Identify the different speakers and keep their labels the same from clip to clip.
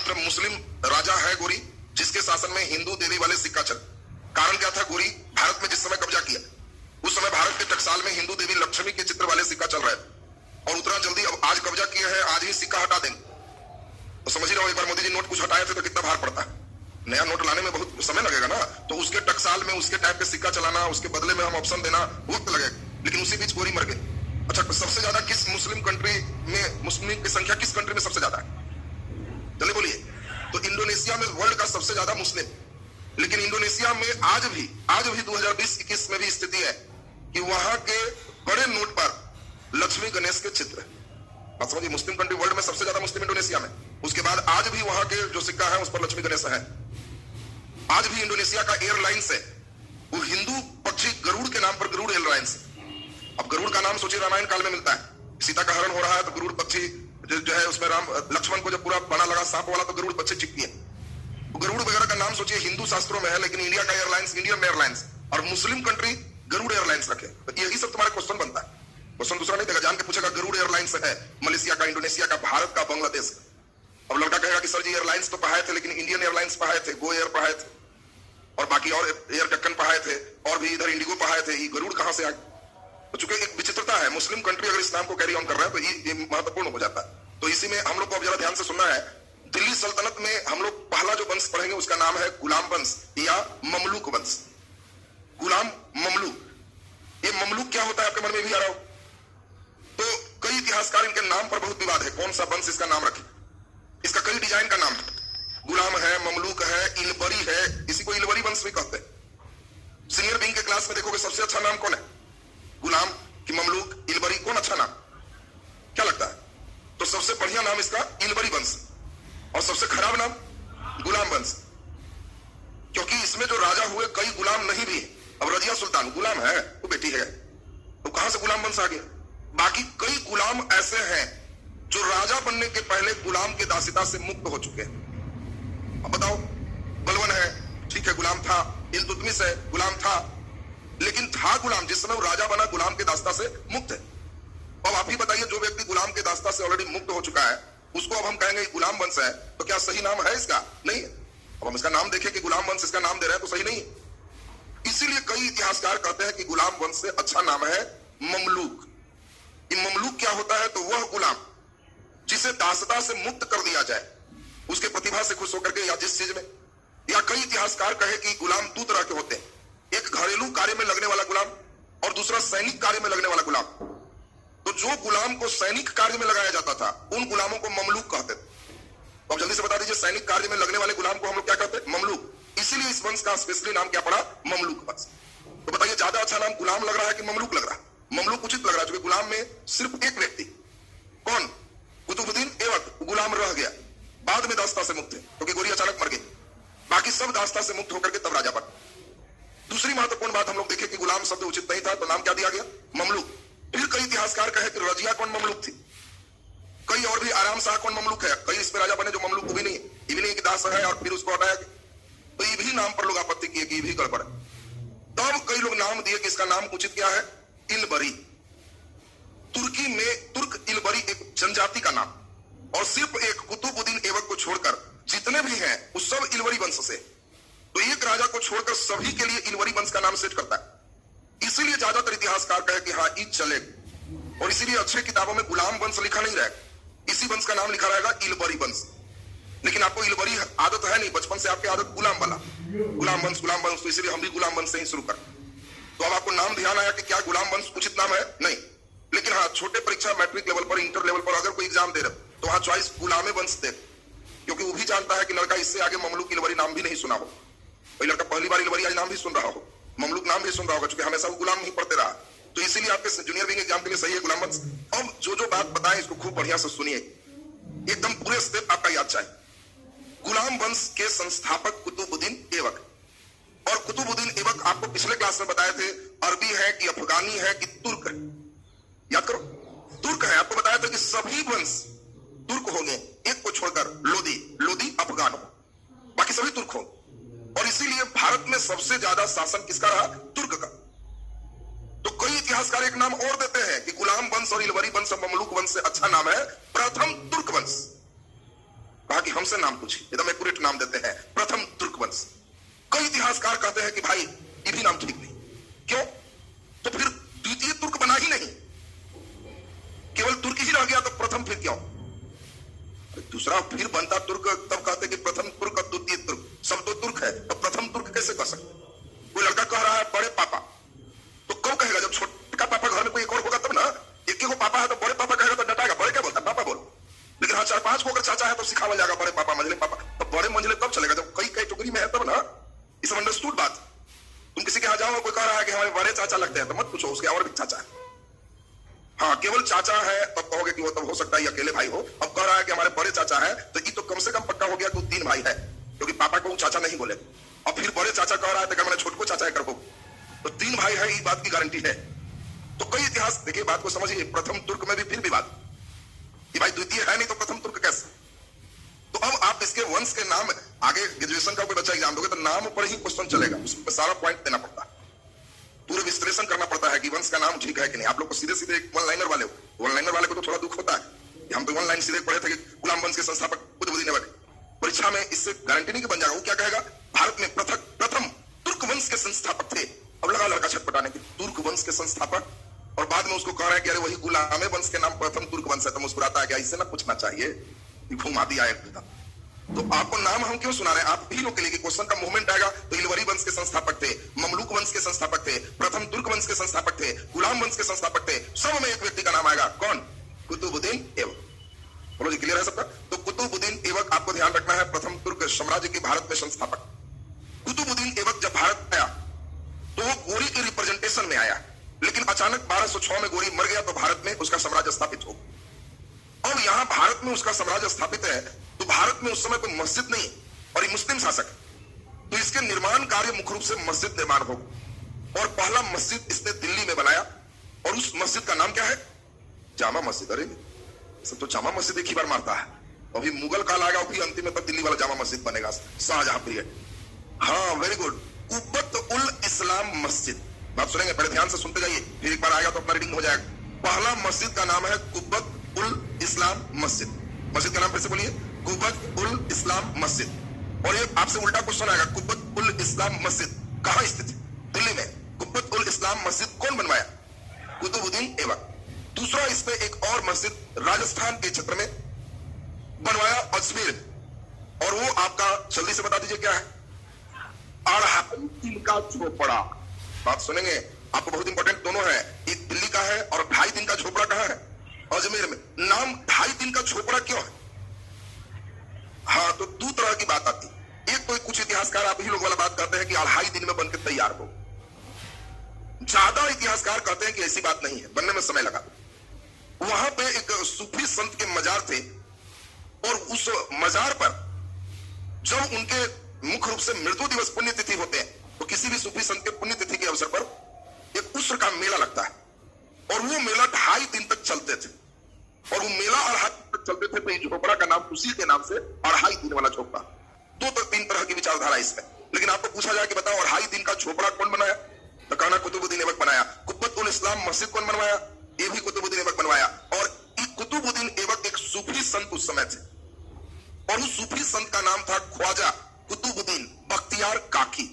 Speaker 1: एकमात्र मुस्लिम राजा है गोरी जिसके शासन में हिंदू देवी वाले सिक्का चले। कारण क्या था? गोरी भारत में जिस समय कब्जा किया उस समय भारत के टकसाल में हिंदू देवी लक्ष्मी के चित्र वाले सिक्का चल रहे थे और उतना जल्दी अब आज कब्जा किए हैं, आज ही सिक्का हटा देंगे। तो समझ ही रहो, एक बार मोदी जी नोट कुछ हटाए थे तो कितना भार पड़ता है, नया नोट लाने में बहुत समय लगेगा ना। तो उसके टकसाल में उसके टाइप के सिक्का चलाना, उसके बदले में हम ऑप्शन देना वक्त लगेगा, लेकिन उसी बीच गोरी मर गई। अच्छा, सबसे ज्यादा किस मुस्लिम कंट्री में, मुस्लिम की संख्या किस कंट्री में सबसे ज्यादा है? चलिए बोलिए। तो इंडोनेशिया में वर्ल्ड का सबसे ज्यादा मुस्लिम, लेकिन इंडोनेशिया में आज भी 2020-21 में भी स्थिति है कि वहां के बड़े नोट पर लक्ष्मी गणेश के चित्र है। बात समझिए, मुस्लिम कंट्री वर्ल्ड में सबसे ज्यादा मुस्लिम इंडोनेशिया में, उसके बाद आज भी वहां के जो सिक्का है उस पर लक्ष्मी गणेश है। आज भी इंडोनेशिया का एयरलाइंस है वो हिंदू पक्षी गरुड़ के नाम पर गरुड़ एयरलाइंस। अब गरुड़ का नाम सोचिए रामायण काल में मिलता है, सीता का हरण हो रहा है तो गरुड़ पक्षी जो है उसमें राम लक्ष्मण को जब पूरा बना लगा सांप वाला तो गरुड़ पक्षी चिपकी है। गरुड़ वगैरह का नाम सोचिए हिंदू शास्त्रों में है, लेकिन इंडिया का एयरलाइंस इंडियन एयरलाइंस और मुस्लिम कंट्री गरुड़ एयरलाइंस रखे। तो यही सब तुम्हारा क्वेश्चन बनता है। क्वेश्चन दूसरा नहीं देगा, जान के पूछेगा गरुड़ एयरलाइंस है मलेशिया का, इंडोनेशिया का, भारत का, बांग्लादेश का। अब लड़का कहेगा कि सर जी एयरलाइंस तो पढ़ाए थे, लेकिन इंडियन एयरलाइंस पढ़ाए थे, गो एयर पढ़ाए थे और बाकी और एयर डेक्कन पढ़ाए थे और भी इधर इंडिगो पढ़ाए थे, ये गरुड़ कहां से आ गए? तो चूंकि एक विचित्रता है, मुस्लिम कंट्री अगर इस नाम को कैरी ऑन कर रहा है तो ये महत्वपूर्ण हो जाता है। तो इसी में हम लोग को अब जरा ध्यान से सुनना है। दिल्ली सल्तनत में हम लोग पहला जो वंश पढ़ेंगे उसका नाम है गुलाम वंश या ममलूक वंश। गुलाम ममलूक, ये ममलूक क्या होता है आपके मन में भी आ रहा हो? तो कई इतिहासकार इनके नाम पर बहुत विवाद है, कौन सा वंश इसका नाम रखे। इसका कई डिजाइन का नाम है, गुलाम है, ममलूक है, इलबरी है, इसी को इलबरी वंश भी कहते हैं। सीनियर विंग के क्लास में देखोगे सबसे अच्छा नाम कौन है? गुलाम कि ममलूक, इलबरी, कौन अच्छा नाम? क्या लगता है? तो सबसे बढ़िया नाम इसका इलबरी वंश और सबसे खराब नाम गुलाम वंश, क्योंकि इसमें जो राजा हुए कई गुलाम नहीं भी। अब रजिया सुल्तान गुलाम है, वो बेटी है, तो कहां से गुलाम वंश आ गया? बाकी कई गुलाम ऐसे हैं जो राजा बनने के पहले गुलाम के दासिता से मुक्त हो चुके हैं। अब बताओ, बलवन है, ठीक है गुलाम था, इल्तुतमिश है गुलाम था, लेकिन था गुलाम, जिस समय वो राजा बना गुलाम के दास्ता से मुक्त है। अब आप ही बताइए, जो व्यक्ति गुलाम के दास्ता से ऑलरेडी मुक्त हो चुका है उसको अब हम कहेंगे गुलाम वंश है, तो क्या सही नाम है इसका? नहीं है। अब हम इसका नाम देखें कि गुलाम वंश इसका नाम दे रहे हैं तो सही नहीं है। इसीलिए कई इतिहासकार कहते हैं कि गुलाम वंश से अच्छा नाम है ममलूक। ममलूक क्या होता है? तो वह गुलाम जिसे दासता से मुक्त कर दिया जाए, उसके प्रतिभा से खुश होकर के या जिस चीज में, या कई इतिहासकार कहे कि गुलाम दो तरह के होते हैं, एक घरेलू कार्य में लगने वाला गुलाम और दूसरा सैनिक कार्य में लगने वाला गुलाम। तो जो गुलाम को सैनिक कार्य में लगाया जाता था उन गुलामों को ममलूक कहते थे। तो अब जल्दी से बता दीजिए, सैनिक कार्य में लगने वाले गुलाम को हम लोग क्या कहते हैं? ममलूक। इसीलिए इस वंश का स्पेशली नाम क्या पड़ा? ममलूक वंश। तो बताइए, ज्यादा अच्छा नाम गुलाम लग रहा है कि ममलूक लग रहा है? ममलूक उचित लग रहा है, क्योंकि गुलाम में सिर्फ एक व्यक्ति, कौन? कुतुबुद्दीन ऐबक, गुलाम रह गया, बाद में दास्ता से मुक्त है क्योंकि गोरी अचानक मर गई। बाकी सब दास्ता से मुक्त होकर के तब राजा बना। दूसरी महत्वपूर्ण बात हम लोग देखें कि गुलाम शब्द उचित नहीं था तो नाम क्या दिया गया? ममलूक। फिर कई इतिहासकार कहे कि रजिया कौन ममलूक थी, कई और भी आराम शाह कौन ममलूक है, कई इस पे राजा बने जो ममलूक भी नहीं है, ये भी नहीं कि दास है और फिर उसको हटाया गया। तो ये भी नाम पर लोग आपत्ति किए कि ये भी गड़बड़ है। तब कई लोग नाम दिए कि इसका नाम उचित क्या है? इलबरी। तुर्की में तुर्क इलबरी एक जनजाति का नाम, और सिर्फ एक कुतुबुद्दीन ऐबक को छोड़कर जितने भी हैं वो सब इलबरी वंश से। तो एक राजा को छोड़कर सभी के लिए इलबरी वंश का नाम सेट करता है। इसीलिए ज्यादातर इतिहासकार कहे कि हाँ ईद चलेगा, और इसीलिए अच्छे किताबों में गुलाम वंश लिखा नहीं रहेगा, इसी वंश का नाम लिखा रहेगा इलबरी वंश। लेकिन आपको इलबरी आदत है नहीं, बचपन से आपकी आदत गुलाम वाला, गुलाम वंश, तो इसलिए हम भी गुलाम वंश से ही शुरू कर। तो अब आपको नाम ध्यान आया कि क्या गुलाम वंश उचित नाम है? नहीं। लेकिन हाँ, छोटे परीक्षा मैट्रिक लेवल पर, इंटर लेवल पर अगर कोई एग्जाम दे रहे तो वहां चॉइस गुलामे वंश दे, क्योंकि वो भी जानता है कि लड़का इससे आगे ममलूक इलबरी नाम भी नहीं सुना हो। कोई लड़का पहली बार इलबरी आज नाम भी सुन रहा हो, ममलूक नाम भी सुन रहा होगा, क्योंकि हमेशा वो गुलाम नहीं पढ़ते रहा। तो इसीलिए आपके जूनियर विंग एग्जाम के लिए सही है गुलाम वंश। अब जो बात बताएं इसको खूब बढ़िया से सुनिए, एकदम पूरे स्टेप आपका याद चाहिए। गुलाम वंश के संस्थापक कुतुबुद्दीन ऐबक, और कुतुबुद्दीन ऐबक आपको पिछले क्लास में बताए थे अरबी है कि अफगानी है कि तुर्क है, याद करो, तुर्क है। आपको बताया था कि सभी वंश तुर्क होंगे, एक को छोड़कर लोदी अफगान हो, बाकी सभी तुर्क होंगे। और इसीलिए भारत में सबसे ज्यादा शासन किसका रहा? तुर्क का। तो कई इतिहासकार एक नाम और देते हैं कि गुलाम वंश और इलबरी वंश और ममलूक वंश से अच्छा नाम है प्रथम तुर्क वंश। कहा कि हम हमसे नाम पूछिए, एकदम एक्यूरेट नाम देते हैं, प्रथम तुर्क वंश। कई इतिहासकार कहते हैं कि भाई ये भी नाम ठीक नहीं। क्यों? तो फिर द्वितीय तुर्क बना ही नहीं, केवल तुर्क ही रह गया, तो प्रथम फिर क्यों? दूसरा फिर बनता तुर्क, तब कहते कि प्रथम तुर्क और द्वितीय तुर्क, सब तो तुर्क है, तो प्रथम तुर्क कैसे कह सकते? कोई लड़का कह रहा है बड़े पापा, तो कब कहेगा? जब छोटा पापा घर में कोई एक और होगा तब ना। एक को पापा है तो बड़े पापा कहेगा तो डटाएगा, बड़े क्या बोलता है? पापा बोल। लेकिन हाँ 4-5 को अगर चाचा है तो सिखावा जाएगा बड़े पापा, मंझले पापा। तो बड़े मंझले तब चलेगा जब कई कैटेगरी में है, तब ना। इस अंडरस्टूड बात। तुम किसी के यहाँ जाओ, कोई कह रहा है कि हमारे बड़े चाचा लगते हैं, तो मत पूछो उसके और भी चाचा है। हाँ केवल चाचा है तब कहोगे कि वो तब हो सकता है अकेले भाई हो। अब कह रहा है कि हमारे बड़े चाचा है, तो ये तो कम से कम पक्का हो गया कि 3 भाई है, क्योंकि पापा को चाचा नहीं बोले। और फिर बड़े चाचा कह रहा है तो मैंने छोटे को चाचा है कर, तो 3 भाई है, इस बात की गारंटी है। तो कई इतिहास देखिए, बात को समझिए। प्रथम तुर्क में भी फिर विवाद, ये भाई द्वितीय है नहीं तो प्रथम तुर्क कैसे? तो अब आप इसके वंश के नाम, आगे ग्रेजुएशन का कोई बच्चा एग्जाम दोगे तो नाम पर ही क्वेश्चन चलेगा, उसमें सारा पॉइंट देना पड़ता है, पूरे विश्लेषण करना पड़ता है कि वंश का नाम ठीक है कि नहीं। आप लोग को सीधे सीधे वन लाइनर वाले हो, वन लाइनर वाले को तो थोड़ा दुख होता है। हम तो वन लाइन सीधे पढ़े थे कि गुलाम वंश के संस्थापक कुतुबुद्दीन ऐबक। परीक्षा में इससे गारंटी नहीं कि बन जाएगा। वो क्या कहेगा? भारत में प्रथम तुर्क वंश के संस्थापक थे। अब लगा लड़का छटपटाने की, तुर्क वंश के संस्थापक, और बाद में उसको कह रहे हैं कि अरे वही गुलाम वंश के नाम प्रथम तुर्क वंश है। तो मुस्कुराता है कि ऐसे ना पूछना चाहिए, घुमा दिया एकदम। तो आपको नाम हम क्यों सुना रहे हैं? आप भी लोग के लिए क्वेश्चन का मूवमेंट आएगा तो इलवरी वंश के संस्थापक थे, ममलूक वंश के संस्थापक थे, प्रथम तुर्क वंश के संस्थापक थे, गुलाम वंश के संस्थापक थे, सब में एक व्यक्ति का नाम आएगा। कौन? कुतुबुद्दीन ऐबक। बोलो जी, क्लियर है सबका? तो कुतुबुद्दीन ऐबक आपको ध्यान रखना है, प्रथम तुर्क साम्राज्य के भारत में संस्थापक। कुतुबुद्दीन ऐबक जब भारत आया तो वो गोरी के रिप्रेजेंटेशन में आया, लेकिन अचानक 1206 में गोरी मर गया तो भारत में उसका साम्राज्य स्थापित हो। और यहां भारत में उसका साम्राज्य स्थापित है, तो भारत में उस समय कोई मस्जिद नहीं और ये मुस्लिम शासक, तो इसके निर्माण कार्य मुख्य रूप से मस्जिद निर्माण हो। और पहला मस्जिद इसने दिल्ली में बनाया, और उस मस्जिद का नाम क्या है? जामा मस्जिद। अरे सब तो जामा मस्जिद एक ही बार मारता है, अभी मुगल काल आएगा, अभी अंतिम में तब दिल्ली वाला जामा मस्जिद बनेगा, शाहजहां पीरियड। हाँ वेरी गुड, कुब्बत उल इस्लाम मस्जिद। बात सुनेंगे, पहले ध्यान से सुनते जाइए, फिर एक बार आएगा तो अपना रीडिंग हो जाएगा। पहला मस्जिद का नाम है कुब्बत उल इस्लाम मस्जिद। मस्जिद का नाम फिर से बोलिए, कुब्बत उल इस्लाम मस्जिद। और ये आपसे उल्टा क्वेश्चन आएगा, कुब्बत उल इस्लाम मस्जिद कहां स्थित है? दिल्ली में। कुब्बत उल इस्लाम मस्जिद कौन बनवाया? कुतुबुद्दीन ऐबक। दूसरा इसमें एक और मस्जिद राजस्थान के क्षेत्र में बनवाया, अजमेर, और वो आपका जल्दी से बता दीजिए क्या है? अढ़ाई दिन का झोपड़ा। बात सुनेंगे, आपको बहुत इंपॉर्टेंट दोनों है, एक दिल्ली का है और 2.5 दिन का झोपड़ा कहां है? अजमेर में। नाम 2.5 दिन का झोपड़ा क्यों है? हाँ तो 2 तरह की बात आती। एक तो कुछ इतिहासकार आप ही लोग वाला बात करते हैं कि 2.5 दिन में बनकर तैयार हो। ज्यादा इतिहासकार कहते हैं कि ऐसी बात नहीं है, बनने में समय लगा। वहां पे एक सूफी संत के मजार थे, और उस मजार पर जब उनके मुख्य रूप से मृत्यु दिवस पुण्यतिथि होते हैं, तो किसी भी सूफी संत के पुण्यतिथि के अवसर पर एक उस्र का मेला लगता है, और वो मेला 2.5 दिन तक चलते थे। और वो मेला 2.5 दिन तक चलते थे, तो ये झोपड़ा का नाम उसी के नाम से 2.5 दिन वाला झोपड़ा। 2-3 तरह की विचारधारा इसमें। लेकिन आपको पूछा जाए कि बताओ 2.5 दिन का झोपड़ा कौन बनाया? तो कहना कुतुबुद्दीन ऐबक बनाया। कुब्बत उल इस्लाम मस्जिद कौन बनवाया? ये भी कुतुबुद्दीन ऐबक बनवाया। और कुतुबुद्दीन ऐबक एक सूफी संत उस समय थे, और उस सूफी संत का नाम था ख्वाजा कुतुबुद्दीन बख्तियार काकी।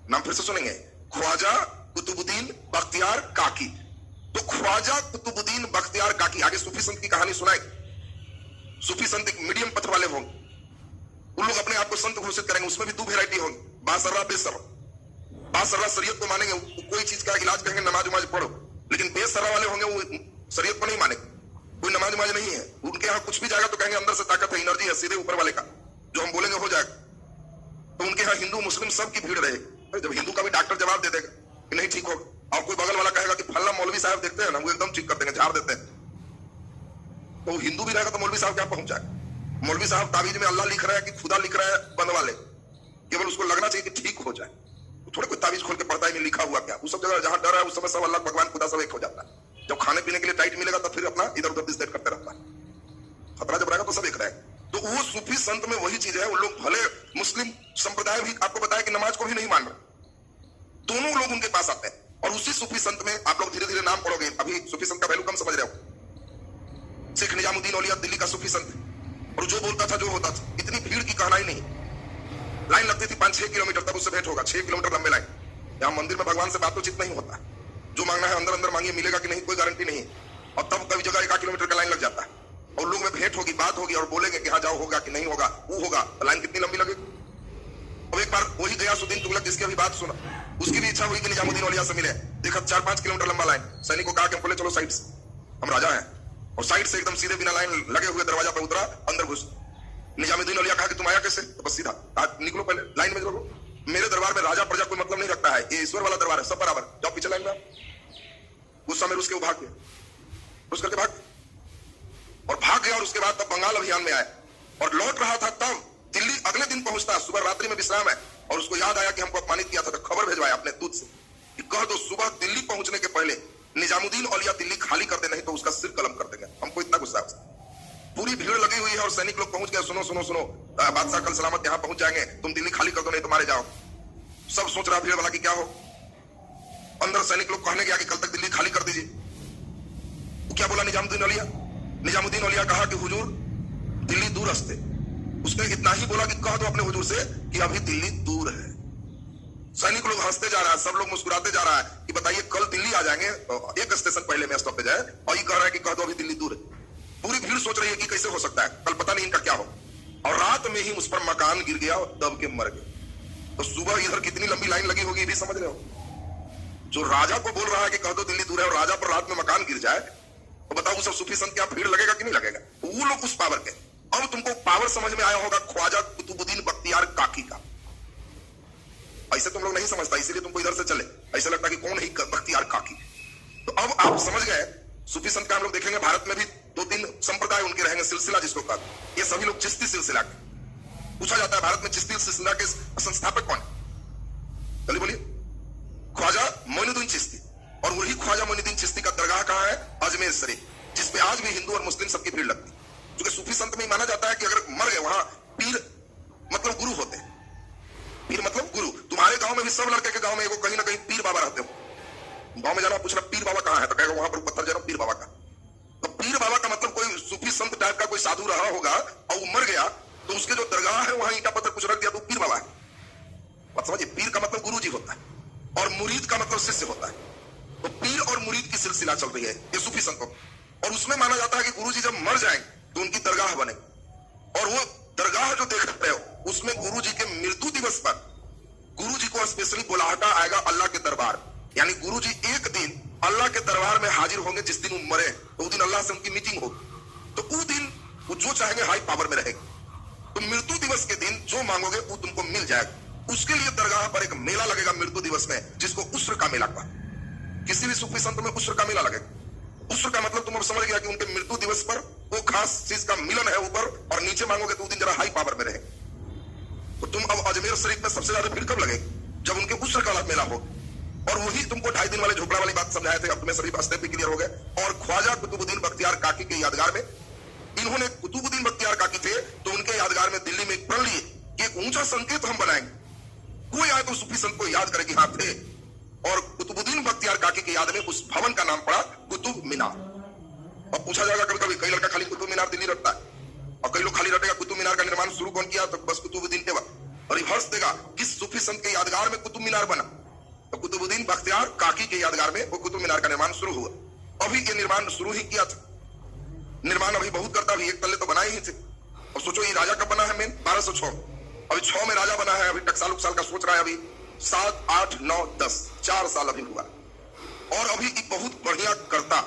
Speaker 1: नाम फिर से सुनेंगे, ख्वाजा कुतुबुद्दीन बख्तियार काकी। तो ख्वाजा कुतुबुद्दीन बख्तियार काकी, आगे सूफी संत की कहानी सुनाए। सूफी संत एक मीडियम पथ वाले होंगे, उन लोग अपने आप को संत घोषित करेंगे, उसमें भी 2 वेरायटी होंगी, बासर्रा बेसर्रा। बासर्रा शरीयत को मानेंगे, कोई चीज का इलाज कहेंगे नमाज उमाज पढ़ो, लेकिन बेसर्रा वाले होंगे वो शरीयत को नहीं मानेंगे, कोई नमाज उमाज नहीं है, उनके यहाँ कुछ भी जाएगा तो कहेंगे अंदर से ताकत है, एनर्जी है, सीधे ऊपर वाले का, जो हम बोलेंगे हो जाएगा। तो उनके यहाँ हिंदू मुस्लिम सबकी भीड़ रहेगी। जब हिंदू का भी डॉक्टर जवाब दे देगा कि नहीं ठीक होगा, और कोई बगल वाला कहेगा कि फल्ला मौलवी साहब देखते हैं ना, वो एकदम ठीक कर देंगे, झाड़ देते हैं, तो हिंदू भी रहेगा तो मौलवी साहब क्या पहुंच जाएगा? मौलवी साहब ताबीज में अल्लाह लिख रहा है कि खुदा लिख रहा है, बंद वाले केवल उसको लगना चाहिए कि ठीक हो जाए, तो थोड़े कोई ताबीज खोल के पढ़ता है लिखा हुआ क्या। उस सब जगह जहां डर है उस समय सब अल्लाह भगवान खुदा सब एक हो जाता है। जब खाने पीने के लिए टाइट मिलेगा तो फिर अपना इधर उधर डिस्टेट करते रहता है। खतरा जब रहेगा तो सब एक रहेगा। तो वो सूफी संत में वही चीज है, वो लोग भले मुस्लिम संप्रदाय भी आपको बताया कि नमाज को भी नहीं मान रहे, दोनों लोग उनके पास आते हैं। और उसी सूफी संत में आप लोग धीरे धीरे नाम पढ़ोगे, अभी सूफी संत का वैल्यू कम समझ रहे हो। शेख निजामुद्दीन औलिया दिल्ली का सूफी संत, और जो बोलता था जो होता था। इतनी भीड़ की कहना ही नहीं, लाइन लगती थी 5-6 किलोमीटर, तब उससे भेंट होगा। 6 किलोमीटर लंबे लाइन। यहाँ मंदिर में भगवान से बातचीत नहीं होता, जो मांगना है अंदर अंदर मांगिए, मिलेगा कि नहीं कोई गारंटी नहीं। और तब कई जगह 1 किलोमीटर का लाइन लग जाता है और लोग में भेंट होगी, बात होगी और बोलेंगे कि हाँ जाओ, होगा कि नहीं होगा, वो होगा, तो लाइन कितनी लंबी लगेगी। अब एक बार वही गयासुद्दीन तुगलक जिसकी अभी बात सुना, उसकी भी इच्छा हुई कि निजामुद्दीन औलिया से मिले। देखा 4-5 किलोमीटर लंबा लाइन, सैनिक को कहा कि बोले चलो साइड से, हम राजा हैं, और साइड से एकदम सीधे बिना लाइन लगे हुए दरवाजा पर उतरा, अंदर घुस। निजामुद्दीन औलिया कहा कि तुम आया कैसे, तो बस सीधा निकलो, पहले लाइन में लगो। मेरे दरबार में राजा प्रजा कोई मतलब नहीं रखता है, ये ईश्वर वाला दरबार है, सब बराबर, जाओ पीछे लाइन में। गुस्सा में उसके भाग गया, घुस करके भाग गया और उसके बाद तब बंगाल अभियान में आए और लौट रहा था, तब दिल्ली अगले दिन पहुंचता, सुबह रात्रि में विश्राम है, और उसको याद आया कि हमको अपमानित किया था, तो खबर भेजवाया अपने दूत से कि कह दो सुबह दिल्ली पहुंचने के पहले निजामुद्दीन औलिया दिल्ली खाली कर दे, नहीं तो उसका सिर कलम कर देंगे। हमको इतना गुस्सा है। पूरी भीड़ लगी हुई है और सैनिक लोग पहुंच गए, सुनो सुनो सुनो, बादशाह कल सलामत यहाँ पहुंच जाएंगे, तुम दिल्ली खाली कर दो नहीं तो मारे जाओ। सब सोच रहा भीड़ वाला कि क्या हो। अंदर सैनिक लोग कहने गया कि कल तक दिल्ली खाली कर दीजिए। क्या बोला निजामुद्दीन औलिया? निजामुद्दीन औलिया कहा कि हुजूर दिल्ली दूर हस्ते। उसने इतना ही बोला कि कह दो अपने हुजूर से कि अभी दिल्ली दूर है। सैनिक लोग हंसते जा रहा है, सब लोग मुस्कुराते जा रहा है कि बताइए कल दिल्ली आ जाएंगे, एक स्टेशन पहले में स्टॉप पे जाए, और ये कह रहा है कि कह दो अभी दिल्ली दूर है। पूरी भीड़ सोच रही है कि कैसे हो सकता है, कल पता नहीं इनका क्या हो। और रात में ही उस पर मकान गिर गया और दब के मर गए। तो सुबह इधर कितनी लंबी लाइन लगी होगी भी समझ रहे हो। जो राजा को बोल रहा है कि कह दो दिल्ली दूर है और राजा पर रात में मकान गिर जाए, तो बताओ सब सूफी संत क्या भीड़ लगेगा कि नहीं लगेगा। वो लोग उस पावर के। अब तुमको पावर समझ में आया होगा ख्वाजा कुतुबुद्दीन बख्तियार काकी का। ऐसे तुम लोग नहीं समझता, इसीलिए तुमको इधर से चले, ऐसा लगता कि कौन है बख्तियार काकी। तो अब आप समझ गए सूफी संत का। हम लोग देखेंगे भारत में भी 2-3 संप्रदाय उनके रहेंगे, सिलसिला जिसको कहते, ये सभी लोग चिश्ती सिलसिला के। पूछा जाता है भारत में चिश्ती सिलसिला के संस्थापक कौन है, चलिए बोलिए। ख्वाजा मोइनुद्दीन चिश्ती। और वही ख्वाजा मोइनुद्दीन चिश्ती का दरगाह कहाँ है? अजमेर शरीफ, जिसपे आज भी हिंदू और मुस्लिम सबकी भीड़ लगती है। क्योंकि सूफी संत में माना जाता है कि अगर मर गए वहां पीर मतलब गुरु होते हैं। पीर मतलब गुरु। तुम्हारे गांव में भी सब लड़के के गांव में कहीं ना कहीं पीर बाबा रहते हो। गांव में जाना पूछना पीर बाबा कहाँ है, तो कहेगा वहां पर पत्थर जरा पीर बाबा का। तो पीर बाबा का मतलब कोई सूफी संत टाइप का कोई साधु रहा होगा और वो मर गया, तो उसके जो दरगाह है वहां ईटा पत्थर कुछ रख दिया तो पीर बाबा है। बात समझिए, पीर का मतलब गुरु जी होता है और मुरीद का मतलब शिष्य होता है। तो पीर और मुरीद की सिलसिला चल रही है ये सूफी संतों। और उसमें माना जाता है कि गुरु जी जब मर जाएंगे तो उनकी दरगाह बने, और वो दरगाह जो देख रहे हो उसमें गुरु जी के मृत्यु दिवस पर गुरु जी को स्पेशली बुलाहटा आएगा अल्लाह के दरबार। यानी गुरु जी एक दिन अल्लाह के दरबार में हाजिर होंगे, जिस दिन वो मरे तो उस दिन अल्लाह से उनकी मीटिंग होगी। तो उस दिन वो जो चाहेंगे हाई पावर में रहेंगे। तो मृत्यु दिवस के दिन जो मांगोगे वो तुमको मिल जाएगा। उसके लिए दरगाह पर एक मेला लगेगा मृत्यु दिवस में, जिसको उस्र का मेला कहा। किसी भी सूफी संत में उस्र का मेला लगेगा। उस्र का मतलब तुम अब समझ गया कि उनके मृत्यु दिवस पर वो खास चीज का मिलन है ऊपर, और नीचे मांगोगे तो उस दिन जरा हाई पावर में रहे। तो तुम अब अजमेर शरीफ में सबसे ज्यादा भीड़ कब लगेगी? जब उनके उस्र का मेला हो। और वही तुमको 2.5 दिन वाले झोपड़ा वाली बात समझाए थे, अब तुम्हें शरीफ अस्ते भी क्लियर हो गए। और ख्वाजा कुतुबुद्दीन बख्तियार काकी के यादगार में, इन्होंने कुतुबुद्दीन बख्तियार काकी थे तो उनके यादगार में दिल्ली में एक प्रण लिए कि एक ऊंचा संकेत हम बनाएंगे, कोई आए तो सूफी संत को याद करे कि हाँ थे। और कुतुबुद्दीन बख्तियार काकी की याद में उस भवन का नाम पड़ा कुतुब मीनार। अब पूछा जाएगा कभी कभी, कई लड़का खाली कुतुब मीनार दिल्ली रखता है और कई लोग खाली रटेगा कुतुब मीनार का निर्माण शुरू कौन किया, तो बस कुतुबुद्दीन के वक्त। और रिवर्स देगा किस सूफी संत के यादगार में कुतुब मीनार बना, तो कुतुबुद्दीन बख्तियार काकी के यादगार में वो कुतुब मीनार का निर्माण शुरू हुआ। अभी ये निर्माण शुरू ही किया था, निर्माण अभी बहुत करता, अभी एक तल्ले तो बनाए ही थे। और सोचो ये राजा कब बना है? मेन 1206, अभी 6 में राजा बना है। अभी टकसाल उकसाल का सोच रहा है, अभी 7, 8, 9, 10 4 साल अभी हुआ। और अभी बहुत बढ़िया करता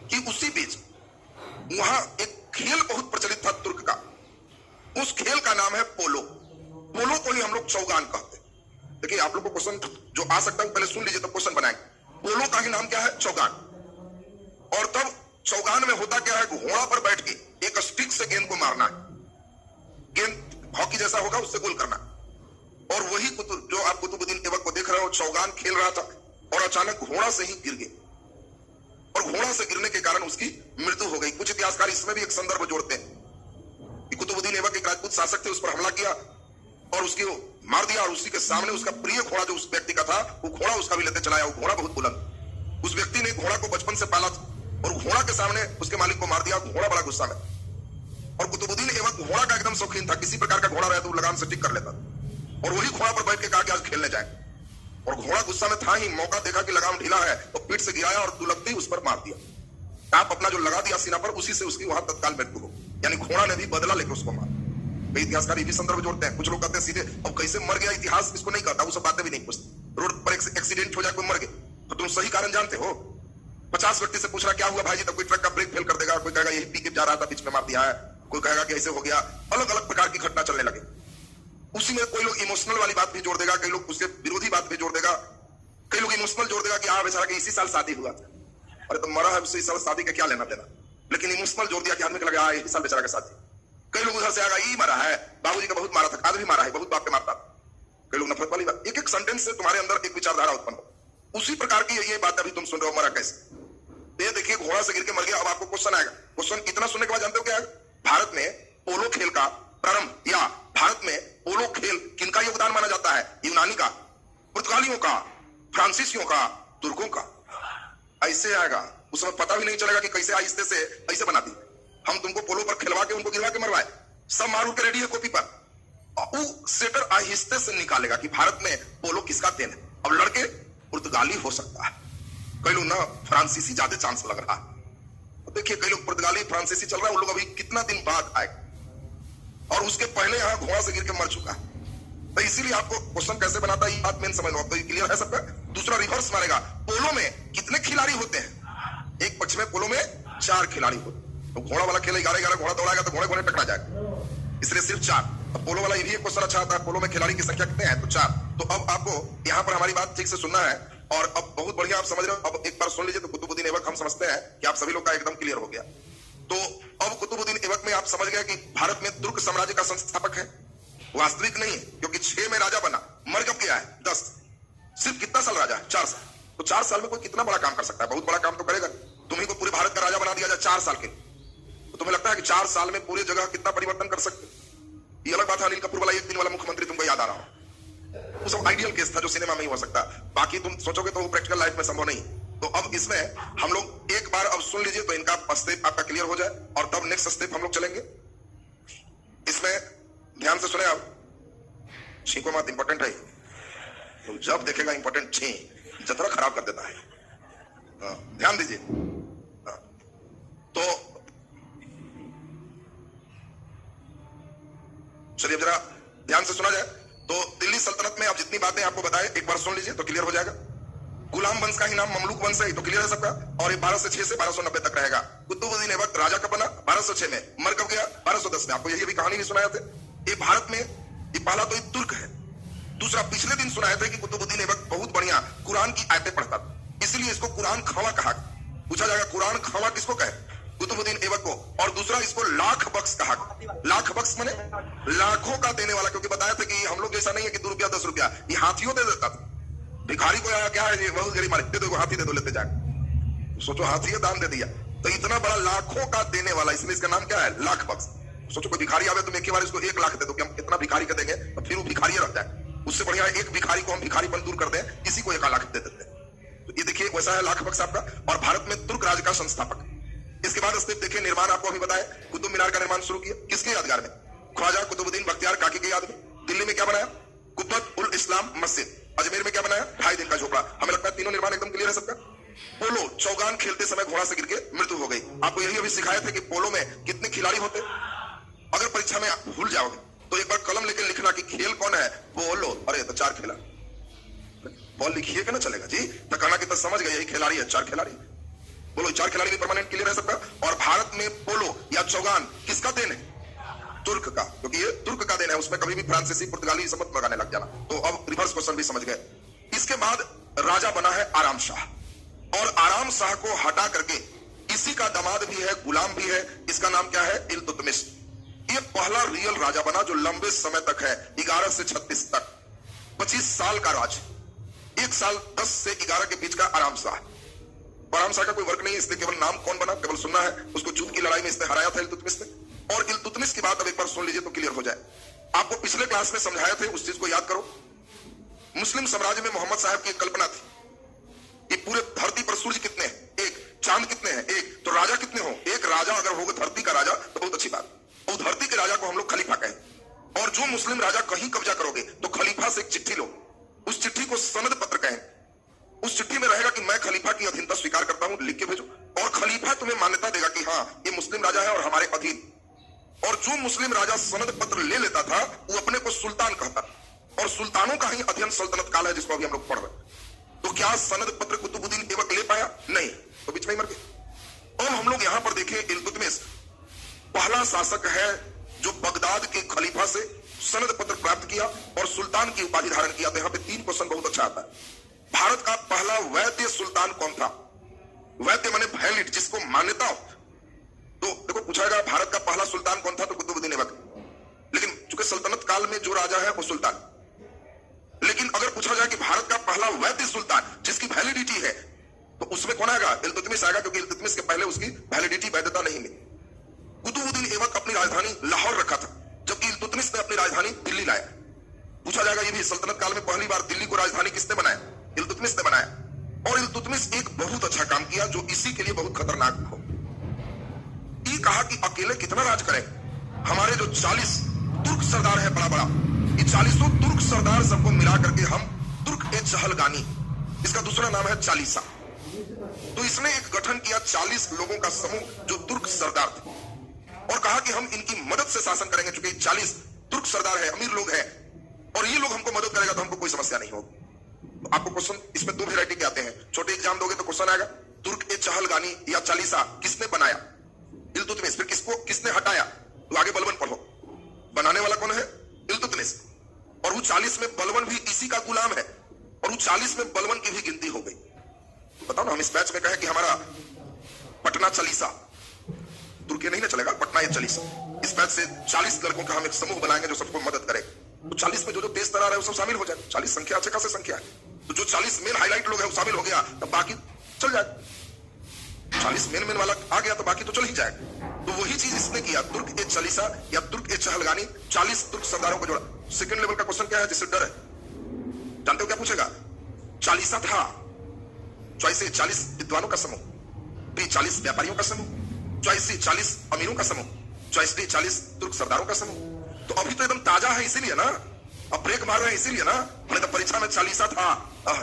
Speaker 1: कि उसी बीच वहां एक खेल बहुत प्रचलित था तुर्क का। उस खेल का नाम है पोलो। पोलो को ही हम लोग चौगान कहते हैं। देखिए आप लोग को क्वेश्चन जो आ सकता है पहले सुन लीजिए, तो क्वेश्चन बनाएंगे। पोलो का ही नाम क्या है? चौगान। और तब चौगान में होता क्या है, घोड़ा पर बैठ के एक स्टिक से गेंद को मारना है, गेंद हॉकी जैसा होगा उससे गोल करना। और वही जो आप कुतुबुद्दीन ऐबक को देख रहे हो, चौगान खेल रहा था और अचानक घोड़ा से ही गिर गए, और घोड़ा से गिरने के कारण उसकी मृत्यु हो गई। कुछ इतिहासकार इसमें भी एक संदर्भ जोड़ते हैं कि कुतुबुद्दीन ऐबक एक राजपूत शासक थे, उस पर हमला किया और उसकी मार दिया, और उसी के सामने उसका प्रिय घोड़ा जो उस व्यक्ति का था, वो घोड़ा उसका भी लेते चलाया। वो घोड़ा बहुत बुलंद, उस व्यक्ति ने घोड़ा को बचपन से पाला था, और घोड़ा के सामने उसके मालिक को मार दिया। घोड़ा बड़ा गुस्सा में, और कुतुबुद्दीन ऐबक घोड़ा का एकदम शौकीन था, किसी प्रकार का घोड़ा रहे तो लगाम से टिक कर लेता था और वही घोड़ा पर बैठ के कहा कि आज खेलने जाए। और घोड़ा गुस्सा में था ही, मौका देखा कि लगाम ढीला है तो पीठ से गिराया और दुलकते ही उस पर मार दिया। आप अपना जो लगा दिया सीना पर, उसी से उसकी वहां तत्काल मृत्यु हो, यानी घोड़ा ने भी बदला लेकर उसको मारा। कई इतिहासकार भी संदर्भ जोड़ते हैं। कुछ लोग कहते हैं सीधे अब कैसे मर गया इतिहास इसको नहीं कहता, वो सब बातें भी नहीं पूछते। रोड पर एक्सीडेंट हो जाए कोई मर गए तो तुम सही कारण जानते हो? 50 व्यक्ति से पूछ रहा क्या हुआ भाई जी, तो कोई ट्रक का ब्रेक फेल कर देगा, कोई कहेगा यही पी के जा रहा था बीच में मार दिया है, कोई कहेगा कि ऐसे हो गया। अलग अलग प्रकार की घटना चलने लगे। उसी में कोई लोग इमोशनल वाली बात भी जोड़ देगा, कई लोग उसके विरोधी बात भी जोड़ देगा, कई लोग इमोशनल जोड़ देगा कि हाँ बेचारा कि इसी साल शादी हुआ था। अरे तो मरा है उससे इस साल शादी का क्या लेना देना, लेकिन इमोशनल जोड़ दिया कि आदमी को लगा हाँ इसी साल बेचारा का शादी। कई लोग उधर से आएगा ई मरा है, बाबूजी का बहुत मारा था, आज भी मारा है, बहुत बाप के मारता था। कई लोग नफरत वाली बात, एक एक सेंटेंस से तुम्हारे अंदर एक विचारधारा उत्पन्न हो। उसी प्रकार की ये बात अभी तुम सुन रहे हो, मरा कैसे। ये देखिए घोड़ा से गिर के मर गया। अब आपको क्वेश्चन आएगा, क्वेश्चन इतना सुनने के बाद जानते हो क्या है? भारत में पोलो खेल का प्रारंभ या भारत में पोलो खेल किनका योगदान माना जाता है? यूनानी का, पुर्तगालियों का, फ्रांसीसियों का, तुर्कों का। ऐसे आएगा, उस समय पता भी नहीं चलेगा कि कैसे आहिस्ते से ऐसे बना दी। हम तुमको पोलो पर खिलवा के उनको गिरवा के मरवाए, सब मारू के रेडी है कॉपी पर। वो सेटर आहिस्ते से निकालेगा कि भारत में पोलो किसका देन है। अब लड़के पुर्तगाली हो सकता है, कई लोग ना फ्रांसीसी ज्यादा चांस लग रहा है। देखिए कई लोग पुर्तगाली फ्रांसीसी चल रहा है, वो लोग अभी कितना दिन बाद आए और उसके पहले यहां घोड़ा से गिर के मर चुका है। तो इसीलिए आपको क्वेश्चन कैसे बनाता है ये बात मेन समझ लो। अब तो क्लियर है सबका। दूसरा रिवर्स मारेगा, पोलो में कितने खिलाड़ी होते हैं? एक पक्ष में पोलो में 4 खिलाड़ी होते हैं। तो घोड़ा वाला खेल 11-11 घोड़ा दौड़ाएगा तो घोड़े घोड़े टकरा जाएगा, इसलिए सिर्फ 4। अब पोलो वाला ये भी एक क्वेश्चन अच्छा आता है, पोलो में खिलाड़ी की संख्या कितने हैं? तो 4। तो अब आपको यहाँ पर हमारी बात ठीक से सुनना है और अब बहुत बढ़िया आप समझ रहे हो। अब एक बार सुन लीजिए तो कुतुबुद्दीन ऐबक हम समझते हैं कि आप सभी लोग का एकदम क्लियर हो गया। तो अब कुतुबुद्दीन ऐबक में आप समझ गए कि भारत में तुर्क साम्राज्य का संस्थापक है, वास्तविक नहीं है, क्योंकि 6 में राजा बना, मर कब गया है? 10। सिर्फ कितना साल राजा है? 4 साल। तो 4 साल में कोई कितना बड़ा काम कर सकता है? बहुत बड़ा काम तो करेगा। तुम्ही को पूरे भारत का राजा बना दिया जाए 4 साल के, तो तुम्हें लगता है कि 4 साल में पूरी जगह कितना परिवर्तन कर सकते? ये अलग बात है, अनिल कपूर वाला 1 दिन वाला मुख्यमंत्री तुमको याद आ रहा हो, वो सब आइडियल केस था जो सिनेमा में ही हो सकता। बाकी तुम सोचोगे तो वो प्रैक्टिकल लाइफ में संभव नहीं। तो अब इसमें हम लोग एक बार अब सुन लीजिए तो इनका स्टेप आपका क्लियर हो जाए और तब नेक्स्ट स्टेप हम लोग चलेंगे। इसमें ध्यान से सुने आप, छींको मत, इंपॉर्टेंट है। तो जब देखेगा इंपॉर्टेंट छींक जतरा खराब कर देता है। ध्यान दीजिए। तो चलिए जरा ध्यान से सुना जाए। तो दिल्ली सल्तनत में आप जितनी बातें आपको बताए एक बार सुन लीजिए तो क्लियर हो जाएगा। गुलाम वंश का ही नाम ममलूक वंश है, तो क्लियर है सबका। और ये 1206 से 1290 तक रहेगा। कुतुबुद्दीन ऐबक राजा कब बना? 1206 में। मर कब गया? 1210 में। आपको यही अभी कहानी भी सुनाए थे। ये भारत में ये पहला तो ये तुर्क है। दूसरा पिछले दिन सुनाए थे कि कुतुबुद्दीन ऐबक बहुत बढ़िया कुरान की आयतें पढ़ता था, इसलिए इसको कुरान खावा कहा। पूछा जाएगा कुरान खावा किसको कहे? कुतुबुद्दीन ऐबक को। और दूसरा इसको लाख बख्श कहा। लाख बख्श माने लाखों का देने वाला, क्योंकि बताया था कि हम लोग जैसा नहीं है कि 2 रुपया 10 रुपया, ये हाथियों दे देता था। भिखारी को क्या है ये बहुत गरीब मालिक, दे दो हाथी दे दो, लेते जाए। सोचो हाथी दान दे दिया, तो इतना बड़ा लाखों का देने वाला, इसलिए इसका नाम क्या है? लाख बख्श। सोचो कोई भिखारी आवे तो एक ही बार इसको 1 लाख दे दो कि हम इतना भिखारी का देंगे तो फिर वो भिखारी रह जाए। उससे बढ़िया एक भिखारी को हम भिखारीपन दूर कर दें, इसी को 1 लाख दे देते हैं। तो ये देखिए वैसा है लाख बख्श आपका। और भारत में तुर्क राज का संस्थापक। इसके बाद स्टेप देखिए, निर्माण आपको अभी बताया, कुतुब मीनार का निर्माण शुरू किया। किसके यादगार में? ख्वाजा कुतुबुद्दीन बख्तियार काकी के याद में। दिल्ली में क्या बनाया? कुतुब उल इस्लाम मस्जिद। अजमेर में क्या बनाया? 2.5 दिन का झोपड़ा। हमें लगता है तीनों निर्माण एकदम क्लियर है सबका। पोलो चौगान खेलते समय घोड़ा से गिर के मृत्यु हो गई। आपको यही अभी सिखाया था कि पोलो में कितने खिलाड़ी होते। अगर परीक्षा में भूल जाओगे तो एक बार कलम लेकर लिखना कि खेल कौन है? पोलो। अरे तो 4 खिलाड़ी, बॉल लिखिए कि ना चलेगा जी, तो कहना कि तो समझ गए यही खिलाड़ी है, 4 खिलाड़ी। बोलो 4 खिलाड़ी भी परमानेंट क्लियर है सबका। और भारत में पोलो या चौगान किसका देन है? तुर्क का, क्योंकि ये तुर्क का देन है। उसमें कभी भी फ्रांसीसी पुर्तगाली समझ लगाने लग जाना। तो अब रिवर्स क्वेश्चन भी समझ गए। इसके बाद राजा बना है आराम शाह, और आराम शाह को हटा करके इसी का दामाद भी है, गुलाम भी है। इसका नाम क्या है? इल्तुतमिश। ये पहला रियल राजा बना जो लंबे समय तक है, 11 से 36 तक, 25 साल का राज। 1 साल 10 से 11 के बीच का आराम शाह। आराम शाह का कोई वर्क नहीं है, इसलिए केवल नाम कौन बना केवल सुनना है। उसको जूत की लड़ाई में इसने हराया था इल्तुतमिश ने। और इल्तुतमिश की बात अब एक बार सुन लीजिए तो क्लियर हो जाए। आपको पिछले क्लास में समझाए थे, उस चीज को याद करो। मुस्लिम साम्राज्य में मोहम्मद साहब की एक कल्पना थी कि पूरे धरती पर सूर्य कितने हैं? 1। चांद कितने हैं? 1। तो राजा कितने हो? 1 राजा अगर होगा धरती का राजा तो बहुत अच्छी बात। और धरती के राजा को हम लोग खलीफा कहें। और जो मुस्लिम राजा कहीं कब्जा करोगे तो खलीफा से एक चिट्ठी लो, उस चिट्ठी को सनद पत्र कहें। उस चिट्ठी में रहेगा कि मैं खलीफा की अधीनता स्वीकार करता हूं, लिख के भेजो, और खलीफा तुम्हें मान्यता देगा कि हाँ ये मुस्लिम राजा है और हमारे अधीन। और जो मुस्लिम राजा सनद पत्र ले लेता था वो अपने को सुल्तान कहता, और सुल्तानों का ही अध्ययन सल्तनत काल है जिसको अभी हम लोग पढ़ रहे हैं। तो क्या सनद पत्र कुतुबुद्दीन ऐबक ले पाया? नहीं, तो बीच में ही मर गए। और हम लोग यहां पर देखें, इल्तुतमिश पहला शासक है जो बगदाद के खलीफा से सनद पत्र प्राप्त किया और सुल्तान की उपाधि धारण किया। तो यहाँ पे 3 क्वेश्चन बहुत अच्छा आता है। भारत का पहला वैद्य सुल्तान कौन था? वैद्य माने वैलिड, जिसको मान्यता हो। तो देखो पूछाएगा भारत का पहला सुल्तान कौन था, तो कुतुबुद्दीन ऐबक। लेकिन चूंकि सल्तनत काल में जो राजा है वो सुल्तान। लेकिन अगर पूछा जाए कि भारत का पहला वैद्य सुल्तान जिसकी वैलिडिटी है, तो उसमें कौन आएगा? इल्तुतमिश आएगा, क्योंकि इल्तुतमिश के पहले उसकी वैलिडिटी, वैधता नहीं मिली। कुतुबुद्दीन ऐबक अपनी राजधानी लाहौर रखा था, जबकि इल्तुतमिश ने अपनी राजधानी दिल्ली लाया। पूछा जाएगा ये भी सल्तनत काल में पहली बार दिल्ली को राजधानी किसने बनाया? इल्तुतमिश ने बनाया। और इल्तुतमिश एक बहुत अच्छा काम किया जो इसी के लिए बहुत खतरनाक हो। ये कहा कि अकेले कितना राज करें, हमारे जो 40 तुर्क सरदार है बड़ा बड़ा, ये 40 तुर्क सरदार सबको मिला करके हम तुर्क-ए-चहलगानी, इसका दूसरा नाम है चालीसा। तो इसने एक गठन किया 40 लोगों का समूह जो तुर्क सरदार थे, और कहा कि हम इनकी मदद से शासन करेंगे। चूंकि 40 तुर्क सरदार है, अमीर लोग हैं, और ये लोग हमको मदद करेगा तो हमको कोई समस्या नहीं होगी। तो आपको क्वेश्चन इसमें 2 वैरायटी के आते हैं। छोटे एग्जाम दोगे तो क्वेश्चन आएगा तुर्क-ए-चहलगानी या चालीसा किसने बनाया? इल्तुतमिश। फिर किसने हटाया? तो आगे बलबन पढ़ो। बनाने वाला कौन है? इल्तुतमिश। और वो 40 में बलबन भी इसी का गुलाम है, और वो 40 में बलबन की भी गिनती हो गई। बताओ ना, हम इस बैच में कहें कि हमारा पटना चालीसा, तुर्की नहीं ना चलेगा, पटना या चालीसा। इस बैच से 40 लड़कों का हम एक समूह बनाएंगे जो सबको मदद करे। तो 40 में जो तेज तरार है वो सब शामिल हो जाए। 40 संख्या अच्छे खासे संख्या है, तो जो 40 मेन हाईलाइट लोग हैं वो शामिल हो गया, तब बाकी चल जाए। 40 मेन वाला आ गया तो बाकी तो चल ही जाएगा। तो वही चीज इसने किया, तुर्क-ए-चालीसा या तुर्क-ए-चहलगानी, 40 तुर्क सरदारों को जोड़ा। सेकंड लेवल का क्वेश्चन क्या है जिससे डर है? जानते हो क्या पूछेगा? चालीसा था, चॉइस ए 40 विद्वानों का समूह, बी 40 व्यापारियों का समूह, चॉइस सी 40 अमीरों का समूह, चॉइस डी 40 तुर्क सरदारों का समूह। तो अभी तो एकदम ताजा है इसीलिए ना, अब ब्रेक मार रहे हैं इसीलिए ना। मैंने तो परीक्षा में 40 था,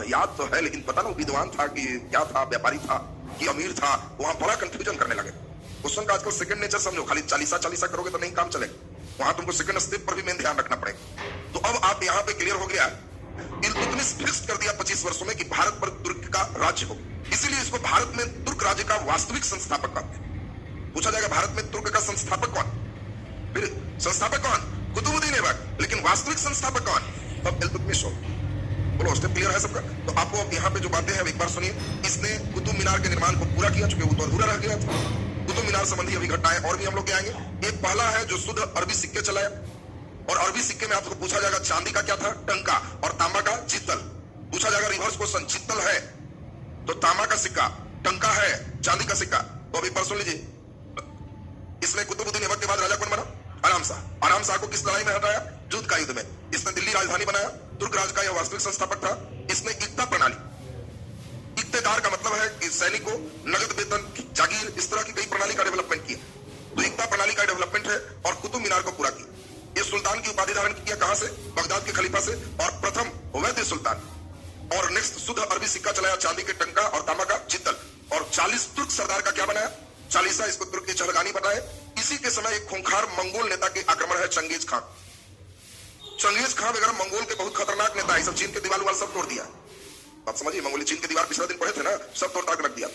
Speaker 1: याद तो है, लेकिन पता ना विद्वान था कि क्या था, व्यापारी था कि अमीर था, वहां बड़ा कंफ्यूजन करने लगे। क्वेश्चन का आजकल सेकंड नेचर समझो, खाली 40 करोगे तो नहीं काम चलेगा, वहां तुमको सेकंड स्टेप पर भी मेन ध्यान रखना पड़ेगा। तो अब आप यहाँ पे क्लियर हो गया, इल्तुतमिश फिक्स कर दिया 25 वर्षों में कि भारत पर तुर्क का राज्य हो, इसीलिए इसको भारत में तुर्क राज्य का वास्तविक संस्थापक कहते हैं। पूछा जाएगा भारत में तुर्क का संस्थापक कौन? फिर संस्थापक कौन? कुतुबुद्दीन ऐबक। लेकिन वास्तविक संस्थापक कौन? अब इल्तुतमिश हो। बोलो, स्टेप क्लियर है सबका? तो आपको अब यहाँ पे जो बातें हैं एक बार सुनिए। इसने कुतुब मीनार के निर्माण को पूरा किया, चूंकि वो तो अधूरा रह गया था। कुतुब मीनार संबंधी अभी घटनाएं और भी हम लोग के आएंगे। एक पहला है जो शुद्ध अरबी सिक्के चलाया, और अरबी सिक्के में आपको पूछा जाएगा चांदी का क्या था? टंका, और तांबा का जित्तल। पूछा जाएगा रिवर्स क्वेश्चन, जित्तल है तो तांबा का सिक्का, टंका है चांदी का सिक्का। तो अभी पर सुन लीजिए, इसमें कुतुबुद्दीन ऐबक के बाद राजा कौन बना? आराम शाह। आराम शाह को किस लड़ाई में हटाया? जुद्ध का युद्ध में। इसने दिल्ली राजधानी बनाया, तुर्क राज का यह वास्तविक संस्थापक था। इसने इक्ता प्रणाली, इक्तेदार का मतलब है कि सैनिक को नगद वेतन, जागीर, इस तरह की कई प्रणाली का डेवलपमेंट किया। तो इक्ता प्रणाली का डेवलपमेंट है, और कुतुब मीनार को पूरा किया। ये सुल्तान की उपाधि धारण किया कहां से? बगदाद के खलीफा से, और प्रथम वैद्य सुल्तान। और नेक्स्ट शुद्ध अरबी सिक्का चलाया, चांदी के टंका और तांबा का जित्तल। और 40 तुर्क सरदार का क्या बनाया? चालीसा, इसको तुर्क-ए-चहलगानी बनाए। इसी के समय एक खूंखार मंगोल नेता के आक्रमण है, चंगेज खान। चंगेज खान वगैरह मंगोल के बहुत खतरनाक नेता है, सब चीन के दीवार सब तोड़ दिया। बात समझिए, मंगोली चीन के दीवार पिछले दिन पढ़े थे ना, सब तोड़ ताड़ रख दिया।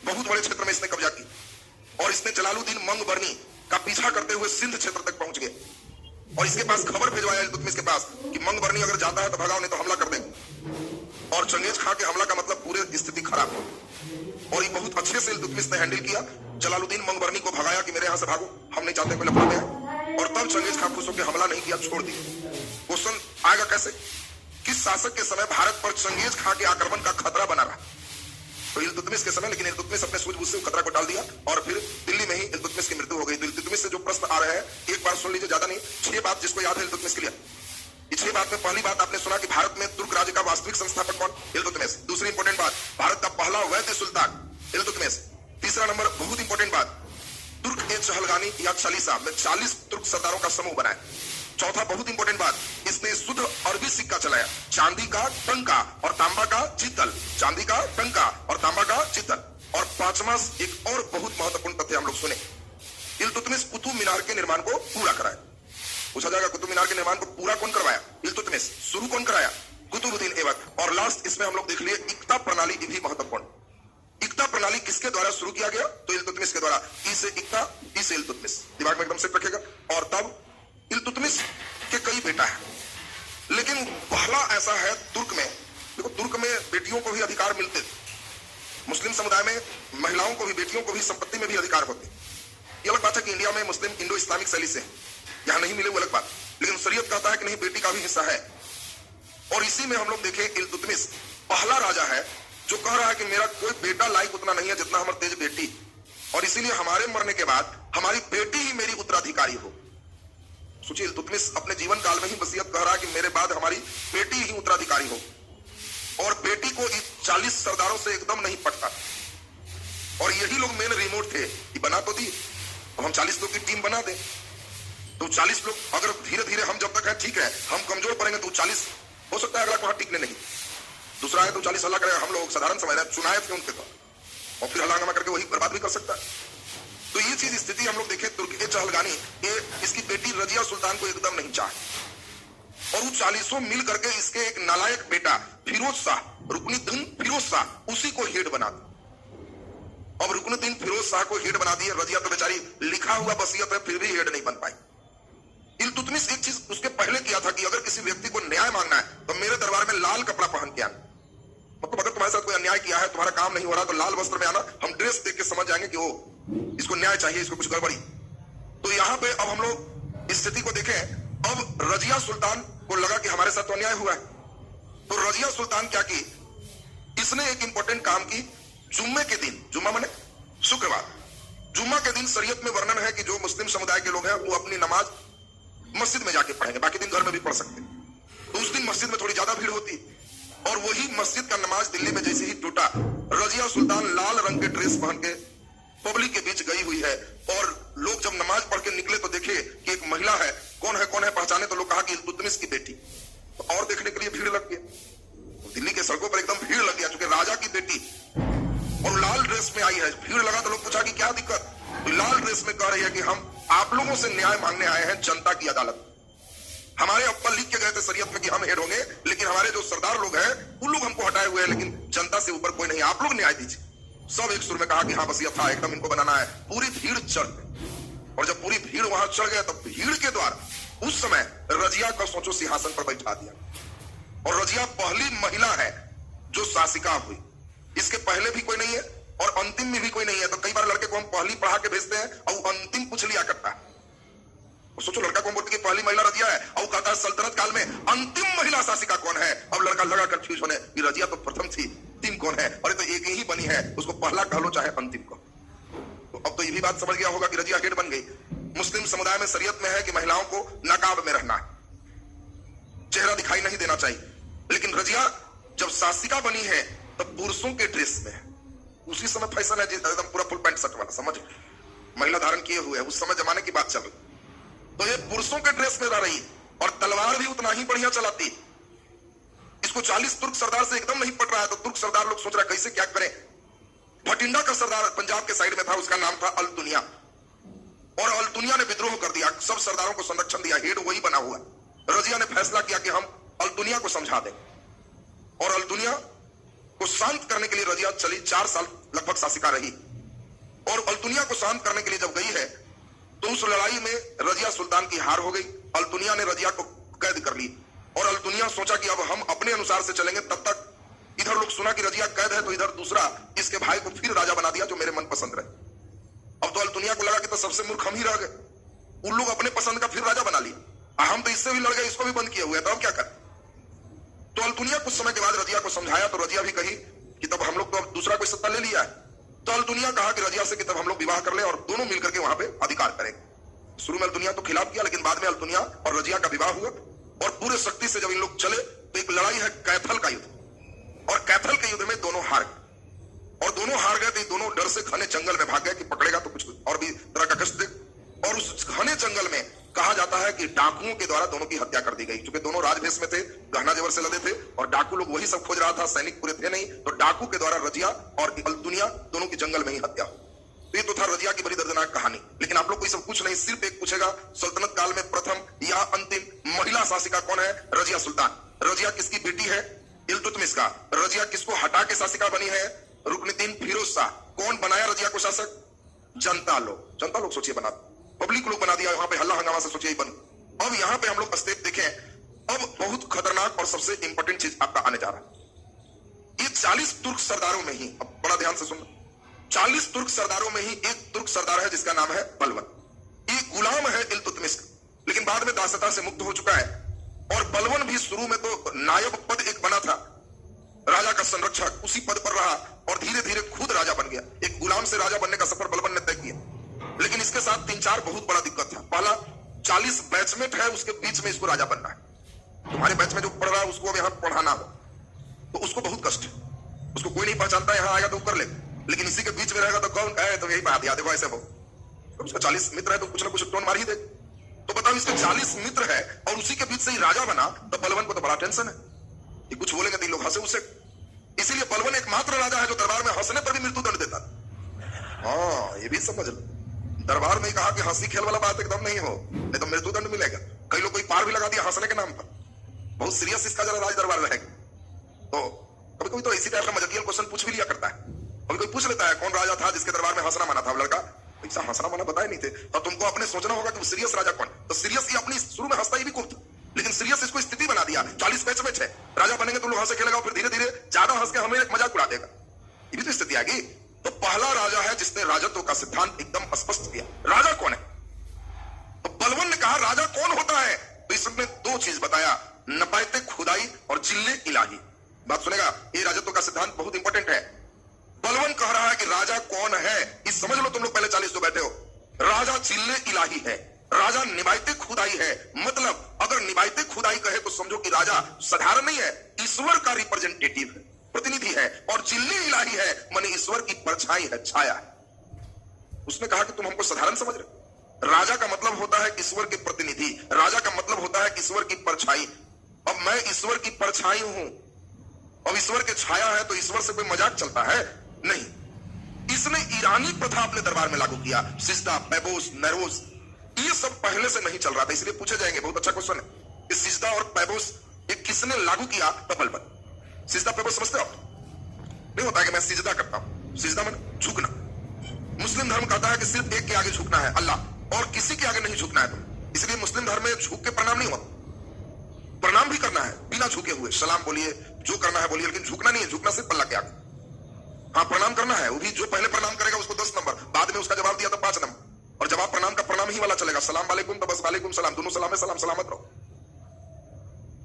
Speaker 1: बहुत बड़े क्षेत्र में इसने कब्जा की, और इसने जलालुद्दीन मंगबरनी का पीछा करते हुए सिंध क्षेत्र तक पहुंच गए, और इसके पास खबर भेजवाया इल्तुतमिश के पास कि मंगबरनी अगर जाता है तो भगाओ, नहीं तो हमला कर देंगे। और चंगेज खान के हमला का मतलब पूरे स्थिति खराब हो, और ये बहुत अच्छे से इल्तुतमिश ने हैंडल किया। जलालुद्दीन मंगबरनी को भगाया कि मेरे यहां से भागो, हम नहीं चाहते कोई लफड़ा में, और तब चंगेज खान खुश होकर हमला नहीं किया, छोड़ दिया। क्वेश्चन आएगा कैसे? किस शासक के समय भारत पर चंगेज खान के आक्रमण का खतरा बना रहा? तो इल्तुतमिश के समय। लेकिन इल्तुतमिश अपने सूझबूझ से खतरा को टाल दिया, और फिर दिल्ली में ही इल्तुतमिश की मृत्यु हो गई। तो इल्तुतमिश से जो प्रश्न आ रहे हैं एक बार सुन लीजिए, ज्यादा नहीं, 6 बात जिसको याद है इल्तुतमिश के लिए। इस 6 बात में पहली बात आपने सुना कि भारत में तुर्क राज्य का वास्तविक संस्थापक कौन? इल्तुतमिश। दूसरी इंपॉर्टेंट बात, भारत का पहला वैद्य सुल्तान, इल्तुतमिश। तीसरा नंबर बहुत इंपॉर्टेंट बात, तुर्क ए चहलगानी या चालीसा में 40 तुर्क सरदारों का समूह बनाया। चौथा बहुत इंपॉर्टेंट बात, इसने शुद्ध अरबी सिक्का चलाया, चांदी का टंका और तांबा का जितल, चांदी का टंका और तांबा का जितल। और पांचवा एक और बहुत महत्वपूर्ण तथ्य हम लोग सुने, इल्तुतमिश कुतुब मीनार के निर्माण को पूरा कराया। पूछा जाएगा कुतुब मीनार के निर्माण को पूरा कौन करवाया? इल्तुतमिश। शुरू कौन कराया? कुतुबुद्दीन ऐबक। और लास्ट इसमें हम लोग देख लिए इक्ता प्रणाली भी महत्वपूर्ण। इक्ता प्रणाली किसके द्वारा शुरू किया गया? तो इल्तुतमिश के द्वारा। ई से इक्ता, ई से इल्तुतमिश, दिमाग में एकदम सेट रखेगा। और तब इल्तुतमिश के कई बेटा है, लेकिन पहला ऐसा है तुर्क में, देखो तुर्क में बेटियों को भी अधिकार मिलते, मुस्लिम समुदाय में महिलाओं को भी, बेटियों को भी संपत्ति में भी अधिकार होते। ये अलग बात है कि इंडिया में मुस्लिम इंडो इस्लामिक शैली से यहां नहीं मिले, वो अलग बात, लेकिन शरीयत कहता है कि नहीं, बेटी का भी हिस्सा है। और इसी में हम लोग देखें इल्तुतमिश पहला राजा है जो कह रहा है कि मेरा कोई बेटा लायक उतना नहीं है जितना हमारे तेज बेटी, और इसीलिए हमारे मरने के बाद हमारी बेटी ही मेरी उत्तराधिकारी हो। सोचिए, इल्तुतमिश अपने जीवन काल में ही वसीयत कह रहा है कि मेरे बाद हमारी बेटी ही उत्तराधिकारी हो, और बेटी को 40 सरदारों से एकदम नहीं पटता। और यही लोग मेन रिमोट थे कि बना तो दी, अब हम 40 लोग की टीम बना दे, तो 40 लोग अगर धीरे धीरे हम जब तक है ठीक है, हम कमजोर पड़ेंगे तो 40 हो सकता है अगला वहां टिकने नहीं, दूसरा है तो 40 हल्ला करेगा। हम लोग साधारण समझ रहे हैं, चुनाव थे उनके द्वारा, और फिर हल्ला करके वही बर्बाद भी कर सकता है। तो ये चीज स्थिति हम लोग देखें, तुर्क ए चहलगानी ये इसकी बेटी रजिया सुल्तान को एकदम नहीं चाहे, और वो 40 मिल करके इसके एक नालायक बेटा फिरोज शाह, रुकनुद्दीन फिरोज शाह, उसी को हेड बना दिया। अब रुकनुद्दीन फिरोज शाह को हेड बना दिया, रजिया तो बेचारी लिखा हुआ वसीयत है फिर भी हेड नहीं बन पाई। इल्तुतमिश एक चीज उसके पहले किया था कि अगर किसी व्यक्ति को न्याय मांगना है तो मेरे दरबार में लाल कपड़ा पहन के आना, मतलब अगर तुम्हारे साथ कोई अन्याय किया है, तुम्हारा काम नहीं हो रहा, तो लाल वस्त्र में आना, हम ड्रेस देख के समझ जाएंगे कि वो इसको न्याय चाहिए, इसको कुछ गड़बड़ी। तो यहाँ पे अब हम लोग स्थिति को देखें, अब रजिया सुल्तान को लगा कि हमारे साथ तो अन्याय हुआ है, तो रजिया सुल्तान क्या की, इसने एक इंपॉर्टेंट काम की। जुम्मे के दिन, जुम्मा माने शुक्रवार, जुम्मा के दिन शरीयत में वर्णन है कि जो मुस्लिम समुदाय के लोग हैं वो अपनी नमाज मस्जिद में जाके पढ़ेंगे, बाकी दिन घर में भी पढ़ सकते हैं। तो उस दिन मस्जिद में थोड़ी ज्यादा भीड़ होती, और वही मस्जिद का नमाज दिल्ली में जैसे ही टूटा, रजिया सुल्तान लाल रंग के ड्रेस पहन के पब्लिक के बीच गई हुई है, और लोग जब नमाज पढ़ के निकले तो देखे कि एक महिला है, कौन है पहचाने, तो लोग कहा कि इल्तुतमिश की बेटी, तो और देखने के लिए भीड़ लग गई। दिल्ली के सड़कों पर एकदम भीड़ लग गया, क्योंकि राजा की बेटी और लाल ड्रेस में आई है। भीड़ लगा तो लोग पूछा कि क्या दिक्कत, तो लाल ड्रेस में कह रही है कि हम आप लोगों से न्याय मांगने आए हैं, जनता की अदालत। हमारे अब्बा लिख के गए थे शरीयत में कि हम हेड होंगे, लेकिन हमारे जो सरदार लोग हैं उन लोग हमको हटाए हुए हैं, लेकिन जनता से ऊपर कोई नहीं, आप लोग न्याय दीजिए। सब एक सुर में कहा कि हाँ वसीयत था, एकदम इनको बनाना है। पूरी भीड़ चढ़ गई, और जब पूरी भीड़ वहां चढ़ गया तब भीड़ के द्वारा उस समय रजिया का सोचो सिंहासन पर बैठा दिया, और रजिया पहली महिला है जो शासिका हुई। इसके पहले भी कोई नहीं है और अंतिम में भी कोई नहीं है। तो कई बार लड़के को हम पहली पढ़ा के भेजते हैं और अंतिम पूछ लिया करता है। सोचो, लड़का को हम बोलते कि पहली महिला रजिया है, और कहता है सल्तनत काल में अंतिम महिला शासिका कौन है। अब लड़का लगा कंफ्यूज होने कि रजिया तो प्रथम थी, अंतिम कौन है, अरे तो एक ही बनी है, उसको पहला कह लो चाहे अंतिम को। तो अब तो ये भी बात समझ गया होगा कि रजिया हेड बन गई। मुस्लिम समुदाय में शरीयत में है कि महिलाओं को नकाब में रहना है, चेहरा दिखाई नहीं देना चाहिए, लेकिन रजिया जब शासिका बनी है तब पुरुषों के ड्रेस में, उसी समय फैशन है एकदम पूरा फुल पैंट शर्ट वाला, समझ महिला धारण किए हुए है, उस समय जमाने की बात चल रही। तो ये पुरुषों के ड्रेस में रह रही, और तलवार भी उतना ही बढ़िया चलाती। इसको 40 तुर्क सरदार से एकदम नहीं पट रहा है, तो तुर्क सरदार लोग सोच रहा है कैसे क्या करें। भटिंडा का सरदार पंजाब के साइड में था, उसका नाम था अल्तुनिया, और अल्तुनिया ने विद्रोह कर दिया, सब सरदारों को संरक्षण दिया, हेड वही बना हुआ। रजिया ने फैसला किया कि हम अल्तुनिया को समझा दें, और अल्तुनिया को शांत करने के लिए रजिया चली, 4 साल लगभग शासिका रही। और अल्तुनिया को शांत करने के लिए जब गई है तो उस लड़ाई में रजिया सुल्तान की हार हो गई। अल्तुनिया ने रजिया को कैद कर ली, और अल्तुनिया सोचा कि अब हम अपने अनुसार से चलेंगे। तब तक इधर लोग सुना कि रजिया कैद है, तो इधर दूसरा इसके भाई को फिर राजा बना दिया जो मेरे मन पसंद रहे। अब तो अल्तुनिया को लगा कि तो सबसे मूर्ख हम ही रह गए, उन लोग अपने पसंद का फिर राजा बना लिया, हम तो इससे भी लड़ गए, इसको भी बंद किए हुए, तो अब क्या करें। तो अल्तुनिया कुछ समय के बाद रजिया को समझाया, तो रजिया भी कही कि तब हम लोग तो अब दूसरा कोई सत्ता ले लिया है। तो अल्तुनिया कहा कि रजिया से कि तब हम लोग विवाह कर ले और दोनों मिलकर के वहां पे अधिकार करेंगे। शुरू में अल्तुनिया तो खिलाफ किया, लेकिन बाद में अल्तुनिया और रजिया का विवाह हुआ, और पूरे शक्ति से जब इन लोग चले तो एक लड़ाई है कैथल का युद्ध, और कैथल के युद्ध में दोनों हार गए। और दोनों हार गए, तो दोनों डर से घने जंगल में भाग गए कि पकड़ेगा तो कुछ और भी तरह का कष्ट दे। और उस घने जंगल में कहा जाता है कि डाकुओं के द्वारा दोनों की हत्या कर दी गई, क्योंकि दोनों राजवेश में थे, गहना जेवर से लदे थे, और डाकू लोग वही सब खोज रहा था, सैनिक पूरे थे नहीं, तो डाकू के द्वारा रजिया और अल्तुनिया दोनों की जंगल में ही हत्या हो। तो ये तो था रजिया की बड़ी दर्दनाक कहानी। लेकिन आप लोग कोई सब कुछ नहीं, सिर्फ एक पूछेगा, सल्तनत काल में प्रथम या अंतिम महिला शासिका कौन है? रजिया सुल्तान। रजिया किसकी बेटी है? इल्तुतमिश का। रजिया किसको हटा के शासिका बनी है? रुकनुद्दीन फिरोज शाह। कौन बनाया रजिया को शासक? जनता लोग। जनता लोग सोचिए बना, पब्लिक लोग बना दिया, वहां पे हल्ला हंगामा से सोचिए बन। अब यहां पे हम लोग स्टेप देखें, अब बहुत खतरनाक और सबसे इंपॉर्टेंट चीज आपका आने जा रहा है। ये 40 तुर्क सरदारों में ही, अब बड़ा ध्यान से सुनना, 40 तुर्क सरदारों में ही एक तुर्क सरदार है जिसका नाम है बलवन। ये गुलाम है इल्तुतमिश, लेकिन बाद में दासता से मुक्त हो चुका है। और बलवन भी शुरू में तो नायब पद एक बना था, राजा का संरक्षक, उसी पद पर रहा और धीरे धीरे खुद राजा बन गया। एक गुलाम से राजा बनने का सफर बलवन ने तय किया। लेकिन इसके साथ 3-4 बहुत बड़ा दिक्कत था। पहला, 40 बैचमेट है, उसके बीच में इसको राजा बनना है। तुम्हारे बैच में जो पढ़ रहा है उसको अब यहाँ पढ़ाना हो तो उसको बहुत कष्ट है, उसको कोई नहीं पहचानता, यहाँ आएगा तो कर ले, लेकिन इसी के बीच में रहेगा तो कौन है? तो यही बात याद देखो, ऐसे हो तो उसका 40 मित्र है तो कुछ ना कुछ टोन मार ही दे। तो बताओ, इसके 40 मित्र है और उसी के बीच से ही राजा बना, तो बलवन को तो बड़ा टेंशन है कि कुछ बोलेंगे तो लोग हंसे उसे। इसीलिए बलवन एकमात्र राजा है जो दरबार में हंसने पर भी मृत्युदंड देता था। हाँ, ये भी समझ लो, दरबार में कहा कि हंसी खेल वाला बात एकदम नहीं हो, नहीं तो मृत्युदंड मिलेगा। कई लोग कोई पार भी लगा दिया हंसने के नाम पर, बहुत सीरियस इसका जरा राज दरबार रहेगा। तो कभी कोई तो इसी टाइप का मजाकिया क्वेश्चन पूछ भी लिया करता है। कभी कोई पूछ लेता है कौन राजा था जिसके दरबार में हंसना माना था? लड़का ऐसा हंसना माना बताए नहीं थे, तो तुमको अपने सोचना होगा कि वो सीरियस राजा कौन। तो सीरियस ये अपनी शुरू में हंसता ही भी खूब था, लेकिन सीरियस इसको स्थिति बना दिया। 40 बैच है, राजा बनेंगे तो लोग हंसे खेलेगा, फिर धीरे धीरे ज्यादा हंस के हमें एक मजाक उड़ा देगा। ये भी तो स्थिति आ गई। तो पहला राजा है जिसने राजत्व का सिद्धांत एकदम स्पष्ट किया। राजा कौन है? तो बलवन ने कहा राजा कौन होता है? तो इसने 2 चीज बताया, नपायते खुदाई और जिल्ले इलाही। बात सुनेगा, ये राजत्व का सिद्धांत बहुत इंपॉर्टेंट है। बलवन कह रहा है कि राजा कौन है, इस समझ लो तुम लोग पहले 40 जो बैठे हो। राजा जिल्ले इलाही है, राजा निभायते खुदाई है। मतलब अगर निभायते खुदाई कहे तो समझो कि राजा साधारण नहीं है, ईश्वर का रिप्रेजेंटेटिव है, प्रतिनिधि है। और जिल्ले इलाही है माने ईश्वर की परछाई है, छाया है। उसने कहा कि तुम हमको साधारण समझ रहे। राजा का मतलब होता है ईश्वर के प्रतिनिधि, राजा का मतलब होता है ईश्वर की परछाई। अब मैं ईश्वर की परछाई हूं, अब ईश्वर के छाया है तो ईश्वर से कोई मजाक चलता है? नहीं। इसने ईरानी प्रथा अपने दरबार में लागू किया, सिजदा, पैबोस, नैरोज, ये सब पहले से नहीं चल रहा था, इसलिए पूछे जाएंगे, बहुत अच्छा क्वेश्चन है। इस सिजदा और पैबोस ये किसने लागू किया? तो बलवन। सिजदा पैबोस समझते हो? नहीं होता है कि मैं सिजदा करता हूं, सिजदा माने झुकना। मुस्लिम धर्म कहता है कि सिर्फ एक के आगे झुकना है, अल्लाह, और किसी के आगे नहीं झुकना है तुम। इसलिए मुस्लिम धर्म में झुक के प्रणाम नहीं होता, प्रणाम भी करना है बिना झुके हुए, सलाम बोलिए, जो करना है बोलिए, लेकिन झुकना नहीं है। झुकना सिर्फ अल्लाह के आगे। हाँ, प्रणाम करना है, वो भी जो पहले प्रणाम करेगा उसको 10 नंबर, बाद में उसका जवाब दिया तो 5 नंबर। और जवाब प्रणाम का प्रणाम ही वाला चलेगा, सलाम वालेकुम तो बस वालेकुम सलाम, दोनों सलाम है, सलाम सलामत रहो।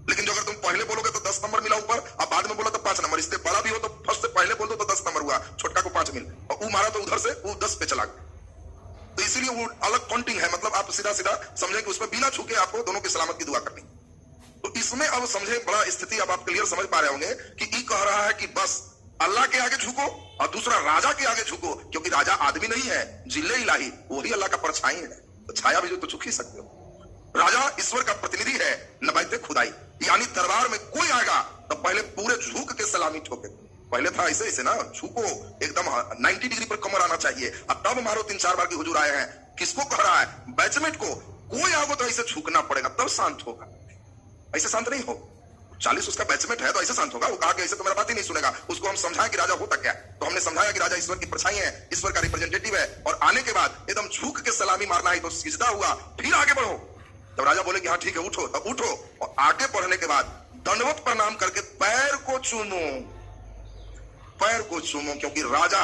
Speaker 1: लेकिन जो अगर तुम पहले बोलोगे तो 10 नंबर मिला ऊपर, और बाद में बोला तो 5 नंबर। इससे बड़ा भी हो तो फर्स्ट से पहले बोल दो तो 10 नंबर हुआ, छोटका को 5 मिल, और वो मारा तो उधर से वो 10 पे चला गया। तो इसीलिए वो अलग काउंटिंग है, मतलब आप सीधा सीधा समझे कि उसमें बिना छूके आपको दोनों की सलामत की दुआ करनी। तो इसमें अब समझे बड़ा स्थिति, अब आप क्लियर समझ पा रहे होंगे कि ये कह रहा है कि बस अल्लाह के आगे झुको और दूसरा राजा के आगे झुको, क्योंकि राजा आदमी नहीं है, जिल्ले इलाही वही अल्लाह का परछाई है, तो छाया भी जो तो झुक ही सकते हो। राजा ईश्वर का प्रतिनिधि है, नबायते खुदाई, यानी दरबार में कोई आएगा तो पहले पूरे झुक के सलामी ठोके। पहले था ऐसे ऐसे ना, झुको एकदम 90 डिग्री पर कमर आना चाहिए, अब तब मारो 3-4 बार की हुजूर आए हैं। किसको कह रहा है? बैचमेट को। कोई आगो तो ऐसे झुकना पड़ेगा तब शांत होगा, ऐसे शांत नहीं हो। 40 उसका बैचमेट है तो ऐसे शांत होगा। वो कहा कि ऐसे तो मेरा बात ही नहीं सुनेगा। उसको हम समझाएं कि राजा होता क्या, तो हमने समझाया कि राजा ईश्वर की परछाई है, ईश्वर का रिप्रेजेंटेटिव है, और आने के बाद एकदम झुक के सलामी मारना है। तो सिजदा हुआ, फिर आगे बढ़ो। तब राजा बोले कि हाँ ठीक है उठो, तब उठो, और आगे बढ़ने के बाद दंडवत प्रणाम करके पैर को चूमो, पैर को चूमो, क्योंकि राजा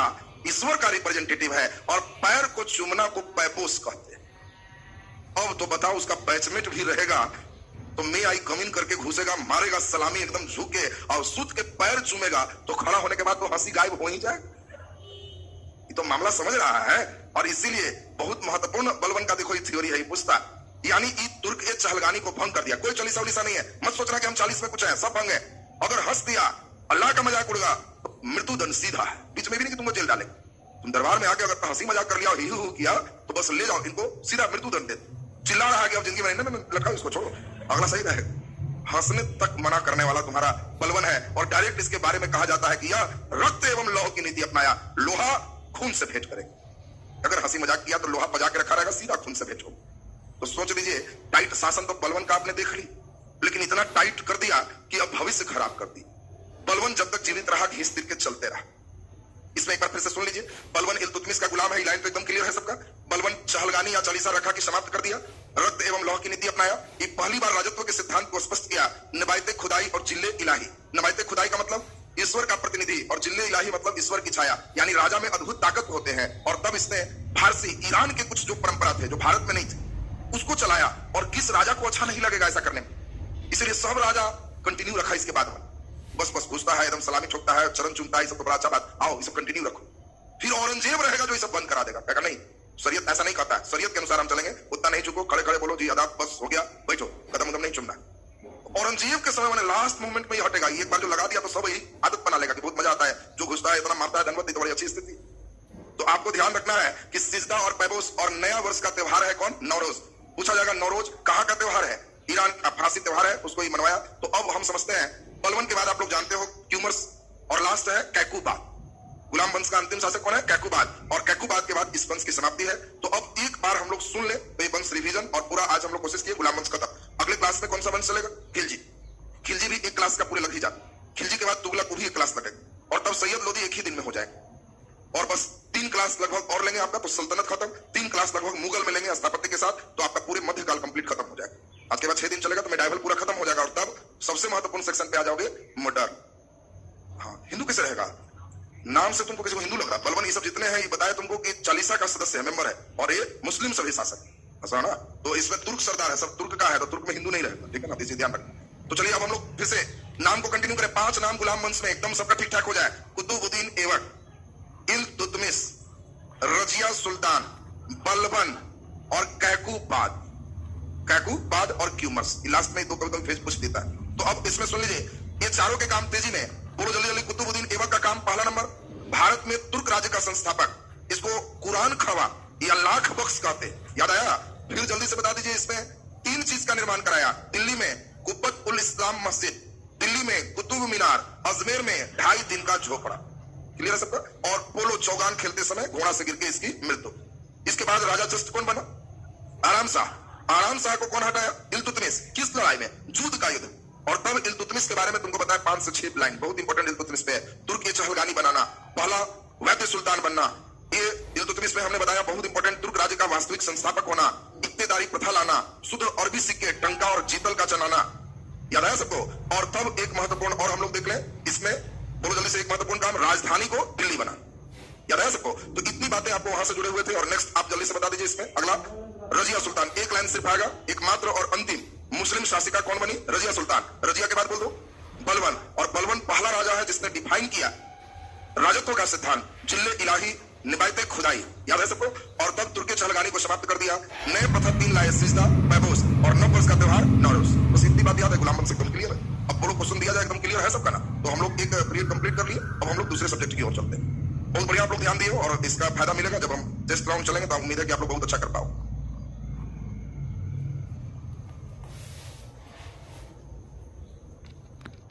Speaker 1: ईश्वर का रिप्रेजेंटेटिव है और पैर को चूमना को पैपोस कहते हैं। अब तो बताओ, उसका बैचमेट भी रहेगा तो मैं आई कमीन करके घुसेगा, मारेगा सलामी एकदम झुक के, और सुत के पैर चूमेगा, तो खड़ा होने के बाद तो हंसी गायब हो ही जाए। ये तो मामला समझ रहा है। और इसीलिए बहुत महत्वपूर्ण बलवन का देखो ये थ्योरी है, पूछता यानी ई तुर्क ए चहलगानी को भंग कर दिया। कोई 40 नहीं है, मत सोचना कि हम 40 में कुछ है, सब भंग है। अगर हंस दिया अल्लाह का मजाक उड़ेगा तो मृत्यु दंड सीधा है, बीच में भी नहीं कि तुमको जेल डाले। तुम दरबार में आके अगर हंसी मजाक कर लिया और ही हु किया तो बस ले जाओ, इनको सीधा मृत्यु दंड दे। चिल्ला रहा है कि अब जिंदगी में लड़का इसको छोड़ो, अगला सही रहे। हंसने तक मना करने वाला तुम्हारा बलवन है और डायरेक्ट इसके बारे में कहा जाता है कि यह रक्त एवं लौह की नीति अपनाया, लोहा खून से भेंट करेगा। अगर हंसी मजाक किया तो लोहा बजा के रखा रहेगा, सीधा खून से भेंट हो। तो सोच लीजिए, टाइट शासन तो बलवन का आपने देख ली, लेकिन इतना टाइट कर दिया कि अब भविष्य खराब कर दी। बलवन जब तक जीवित रहा घीस तीर के चलते रहा। इसमें एक बार फिर से सुन लीजिए, बलवन इल्तुतमिश का गुलाम है, लाइन तो एकदम क्लियर है सबका। बलवन चहलगानी या चालीसा रखा कि समाप्त कर दिया, रक्त एवं लौह की नीति अपनाया। ये पहली बार राजत्व के सिद्धांत को स्पष्ट किया, नबायते खुदाई और जिल्ले इलाही। नबायते खुदाई का मतलब ईश्वर का प्रतिनिधि और जिल्ले इलाही मतलब ईश्वर की छाया, यानी राजा में अद्भुत ताकत होते हैं। और तब इसने फारसी ईरान के कुछ जो परंपरा थे जो भारत में नहीं थे उसको चलाया, और किस राजा को अच्छा नहीं लगेगा ऐसा करने में, इसलिए सब राजा कंटिन्यू रखा। इसके बाद बस घुसता है, एकदम सलामी ठोकता है, चरण चूमता है, सब तो बड़ा अच्छा बात, आओ ये सब कंटिन्यू रखो। फिर औरंगजेब रहेगा जो ये सब बंद करा देगा, कहेगा नहीं शरीयत ऐसा नहीं कहता है, शरीयत के अनुसार हम चलेंगे, उतना नहीं झुको, खड़े खड़े बोलो जी आदाब, बस हो गया, बैठो, कदम उदम नहीं चुमना। औरंगजेब के समय मैंने लास्ट मोमेंट में ही हटेगा, एक बार जो लगा दिया तो सब यही आदत बना लेगा कि बहुत मजा आता है, जो घुसता है इतना मारता है, धनवत तो बड़ी अच्छी स्थिति। तो आपको ध्यान रखना है कि सिजदा और पैबोस और नया वर्ष का त्योहार है कौन? नौरोज। पूछा जाएगा नौरोज कहाँ का त्योहार है? ईरान का फांसी त्योहार है, उसको ही मनवाया। तो अब हम समझते हैं बलवन के बाद आप लोग जानते हो क्यूमर्स, और लास्ट है कैकुबाद। गुलाम वंश का अंतिम शासक कौन है? कैकुबाद। और कैकुबाद के बाद इस वंश की समाप्ति है। तो अब एक बार हम लोग सुन ले तो ये वंश रिवीजन, और पूरा आज हम लोग कोशिश किए गुलाम वंश खत्म। अगले क्लास में कौन सा वंश चलेगा? खिलजी। खिलजी भी एक क्लास का पूरे लग ही जाता। खिलजी के बाद तुगलक भी एक क्लास लगेगा, और तब सैयद लोदी एक ही दिन में हो जाएगा। और बस 3 क्लास लगभग और लेंगे आपका तो सल्तनत खत्म। 3 क्लास लगभग मुगल में लेंगे स्थापत्य के साथ, तो आपका पूरे मध्यकाल कंप्लीट खत्म हो जाएगा। आज के बाद 6 दिन चलेगा तो मेडाइवल पूरा खत्म हो जाएगा, और तब सबसे महत्वपूर्ण सेक्शन पे आ जाओगे, मॉडर्न। हाँ, हिंदू कैसे रहेगा? नाम से तुमको किसी को हिंदू लग रहा? बलवन ये सब जितने हैं ये बताया तुमको कि चालीसा का सदस्य है, मेंबर है, और ये मुस्लिम सभी शासक है ना। तो इसमें तुर्क सरदार है, सब तुर्क का है, तो तुर्क में हिंदू नहीं रहेगा, ठीक है ना, इसे ध्यान रखना। तो चलिए अब हम लोग फिर से नाम को कंटिन्यू करें। 5 नाम गुलाम वंश में एकदम सबका ठीक ठाक हो जाए। कुतुबुद्दीन ऐबक, इल्तुतमिश, रजिया सुल्तान, बलबन और कैकुबाद। कैकुबाद और क्यूमर्स, लास्ट में 2 कविता फेस पूछ देता है। तो अब इसमें सुन लीजिए, ये चारों के काम तेजी में बोलो जल्दी जल्दी। कुतुबुद्दीन ऐबक का काम पहला नंबर, भारत में तुर्क राज्य का संस्थापक, इसको कुरान खवा या लाख बख्श कहते, याद आया? फिर जल्दी से बता दीजिए, इसमें 3 चीज का निर्माण कराया। दिल्ली में कुब्बत उल इस्लाम मस्जिद, दिल्ली में कुतुब मीनार, अजमेर में 2.5 दिन का झोपड़ा। क्लियर है सबका? और पोलो चौगान खेलते समय घोड़ा से गिर के इसकी मृत्यु। इसके बाद राजा जस्ट कौन बना? आराम शाह। आराम शाह को कौन हटाया? इल्तुतमिश। किस लड़ाई में? जूद का युद्ध। और तब इल्तुतमिश के बारे में तुमको बताया 5 से 6 लाइन, बहुत इंपॉर्टेंट इल्तुतमिश पे है। तुर्क की चहलगानी बनाना, पहला वैद्य सुल्तान बनना, ये इल्तुतमिश में हमने बताया बहुत इंपॉर्टेंट। तुर्क राज्य का वास्तविक संस्थापक होना, इक्तेदारी प्रथा लाना, शुद्ध अरबी सिक्के, टंका और जीतल का चलाना, याद आया सबको? और तब एक महत्वपूर्ण और हम लोग देख लें इसमें, बोलो जल्दी से, एक महत्वपूर्ण काम, राजधानी को दिल्ली बना, याद आया सबको? तो इतनी बातें आपको वहां से जुड़े हुए थे। और नेक्स्ट आप जल्दी से बता दीजिए इसमें अगला, रजिया सुल्तान। एक लाइन सिर्फ आएगा, एकमात्र और अंतिम मुस्लिम शासिका कौन बनी? रजिया सुल्तान। रजिया के बाद बोल दो बलवन। और बलवन पहला राजा है जिसने डिफाइन किया राजत्व का सिद्धांत, जिल्ले इलाही, निबायते खुदाई, याद है सबको? और तब तुर्की चहलगानी को समाप्त कर दिया। नए पत्थर 3 लाए, सिजदा, पैबोस और नव वर्ष का त्योहार नौरोज। बस इतनी बात याद है, गुलाम वंश एकदम क्लियर है। अब बोलो क्वेश्चन दिया जाए, एकदम क्लियर है सबका ना? तो हम लोग एक पीरियड कंप्लीट कर लिए, अब हम लोग दूसरे सब्जेक्ट की ओर चलते हैं। बहुत बढ़िया, आप लोग ध्यान दिए और इसका फायदा मिलेगा जब हम टेस्ट राउंड चलेंगे, तो उम्मीद है कि आप लोग बहुत अच्छा कर पाओ।